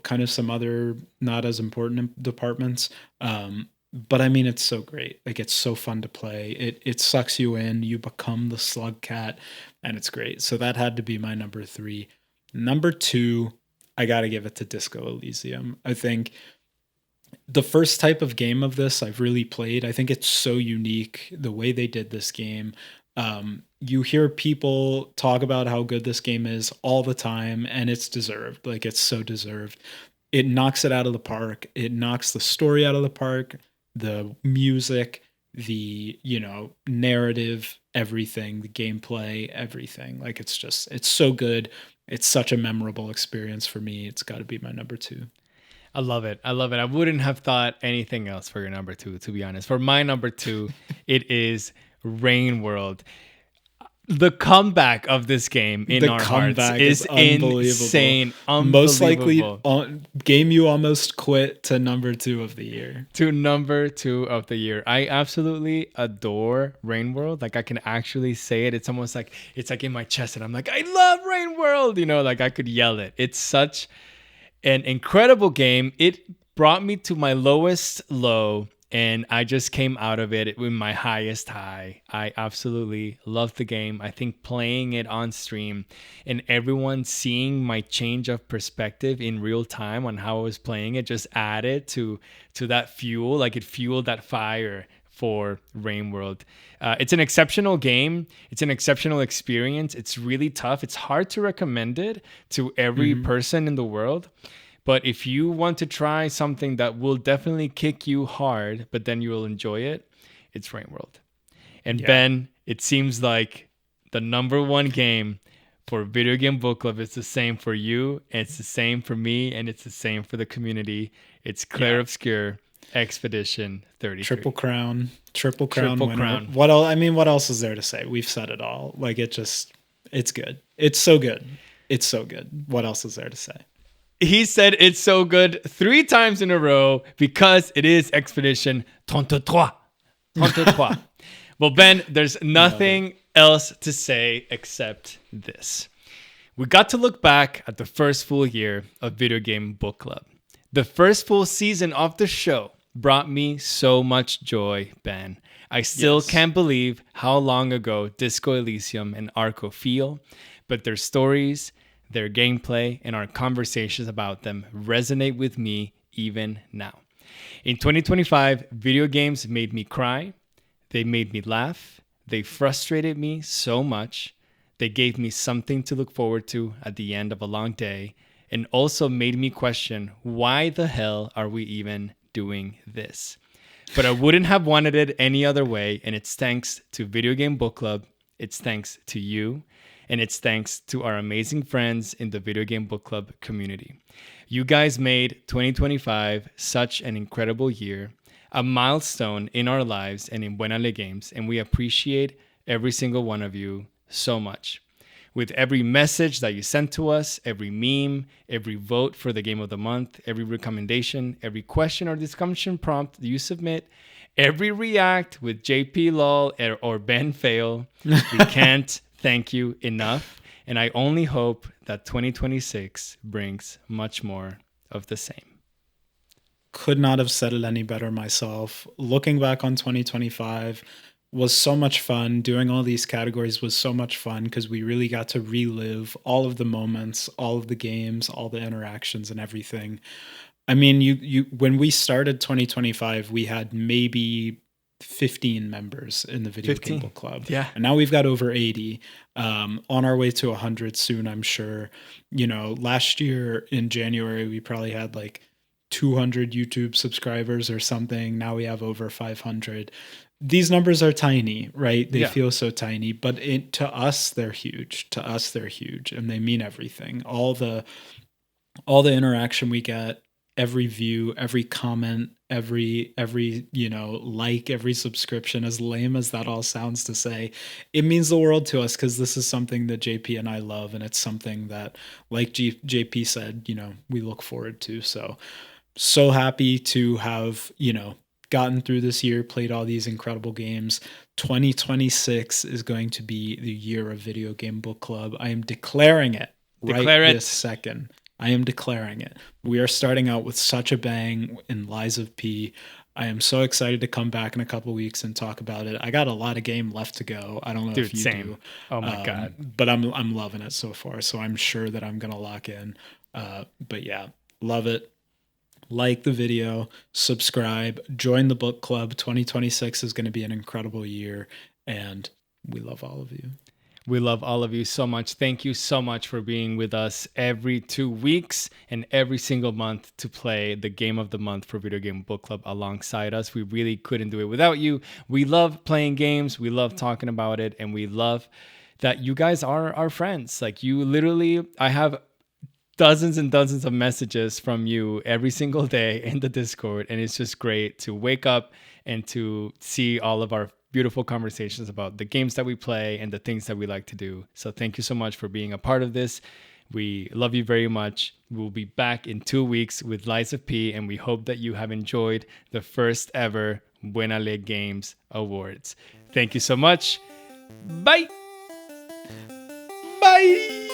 kind of some other not as important departments. But I mean, it's so great. Like, it's so fun to play. It sucks you in. You become the slug cat, and it's great. So that had to be my number 3. Number 2, I got to give it to Disco Elysium. I think the first type of game of this I've really played. I think it's so unique, the way they did this game. You hear people talk about how good this game is all the time, and it's deserved. Like, it's so deserved. It knocks it out of the park. It knocks the story out of the park, the music, the, narrative, everything, the gameplay, everything. Like, it's so good. It's such a memorable experience for me. It's got to be my number 2. I love it. I wouldn't have thought anything else for your number 2, to be honest. For my number 2, it is Rain World. The comeback of this game in our hearts is insane. Most likely game you almost quit to number 2 of the year. To number 2 of the year. I absolutely adore Rain World. Like, I can actually say it. It's almost like it's like in my chest, and I'm like, I love Rain World. Like I could yell it. It's such an incredible game. It brought me to my lowest low, and I just came out of it with my highest high. I absolutely loved the game. I think playing it on stream and everyone seeing my change of perspective in real time on how I was playing it just added to that fuel. Like, it fueled that fire for Rain World. It's an exceptional game. It's an exceptional experience. It's really tough. It's hard to recommend it to every person in the world. But if you want to try something that will definitely kick you hard, but then you will enjoy it, it's Rain World. And Ben, it seems like the number 1 game for Video Game Book Club is the same for you, and it's the same for me, and it's the same for the community. It's Claire Obscure Expedition 33. Triple crown winner. What else? I mean, what else is there to say? We've said it all. Like, it's good. It's so good. It's so good. What else is there to say? He said it's so good 3 times in a row because it is Expedition 33. Well, Ben, there's nothing else to say except this. We got to look back at the first full year of Video Game Book Club. The first full season of the show brought me so much joy, Ben. I still Yes. can't believe how long ago Disco Elysium and Arco feel, but their stories, their gameplay, and our conversations about them resonate with me even now. In 2025, video games made me cry, they made me laugh, they frustrated me so much, they gave me something to look forward to at the end of a long day, and also made me question why the hell are we even doing this? But I wouldn't have wanted it any other way, and it's thanks to Video Game Book Club, it's thanks to you, and it's thanks to our amazing friends in the Video Game Book Club community. You guys made 2025 such an incredible year, a milestone in our lives and in Buenale Games, and we appreciate every single one of you so much. With every message that you sent to us, every meme, every vote for the game of the month, every recommendation, every question or discussion prompt you submit, every react with JP lol or Ben fail, we can't thank you enough. And I only hope that 2026 brings much more of the same. Could not have said it any better myself. Looking back on 2025 was so much fun. Doing all these categories was so much fun because we really got to relive all of the moments, all of the games, all the interactions and everything. I mean, you when we started 2025, we had maybe 15 members in the Video 15. Game Book Club. Yeah. And now we've got over 80, on our way to 100 soon, I'm sure. You know, last year in January, we probably had like 200 YouTube subscribers or something. Now we have over 500. These numbers are tiny, right? They Yeah. feel so tiny, but to us, they're huge. To us, they're huge, and they mean everything. All the interaction we get, every view, every comment, every like, every subscription, as lame as that all sounds to say, it means the world to us because this is something that JP and I love, and it's something that, like JP said, we look forward to. So happy to have, gotten through this year, played all these incredible games. 2026 is going to be the year of Video Game Book Club. I am declaring it this second. I am declaring it. We are starting out with such a bang in Lies of P. I am so excited to come back in a couple weeks and talk about it. I got a lot of game left to go. I don't know if you do. Oh my God. But I'm loving it so far. So I'm sure that I'm going to lock in. But yeah, love it. Like the video, subscribe, join the book club. 2026 is going to be an incredible year, and we love all of you. We love all of you so much. Thank you so much for being with us every 2 weeks and every single month to play the game of the month for Video Game Book Club alongside us. We really couldn't do it without you. We love playing games. We love talking about it. And we love that you guys are our friends. Like, you literally, I have dozens and dozens of messages from you every single day in the Discord. And it's just great to wake up and to see all of our beautiful conversations about the games that we play and the things that we like to do. So thank you so much for being a part of this. We love you very much. We'll be back in 2 weeks with Lies of P, and we hope that you have enjoyed the first ever Buenale Games Awards. Thank you so much. Bye. Bye.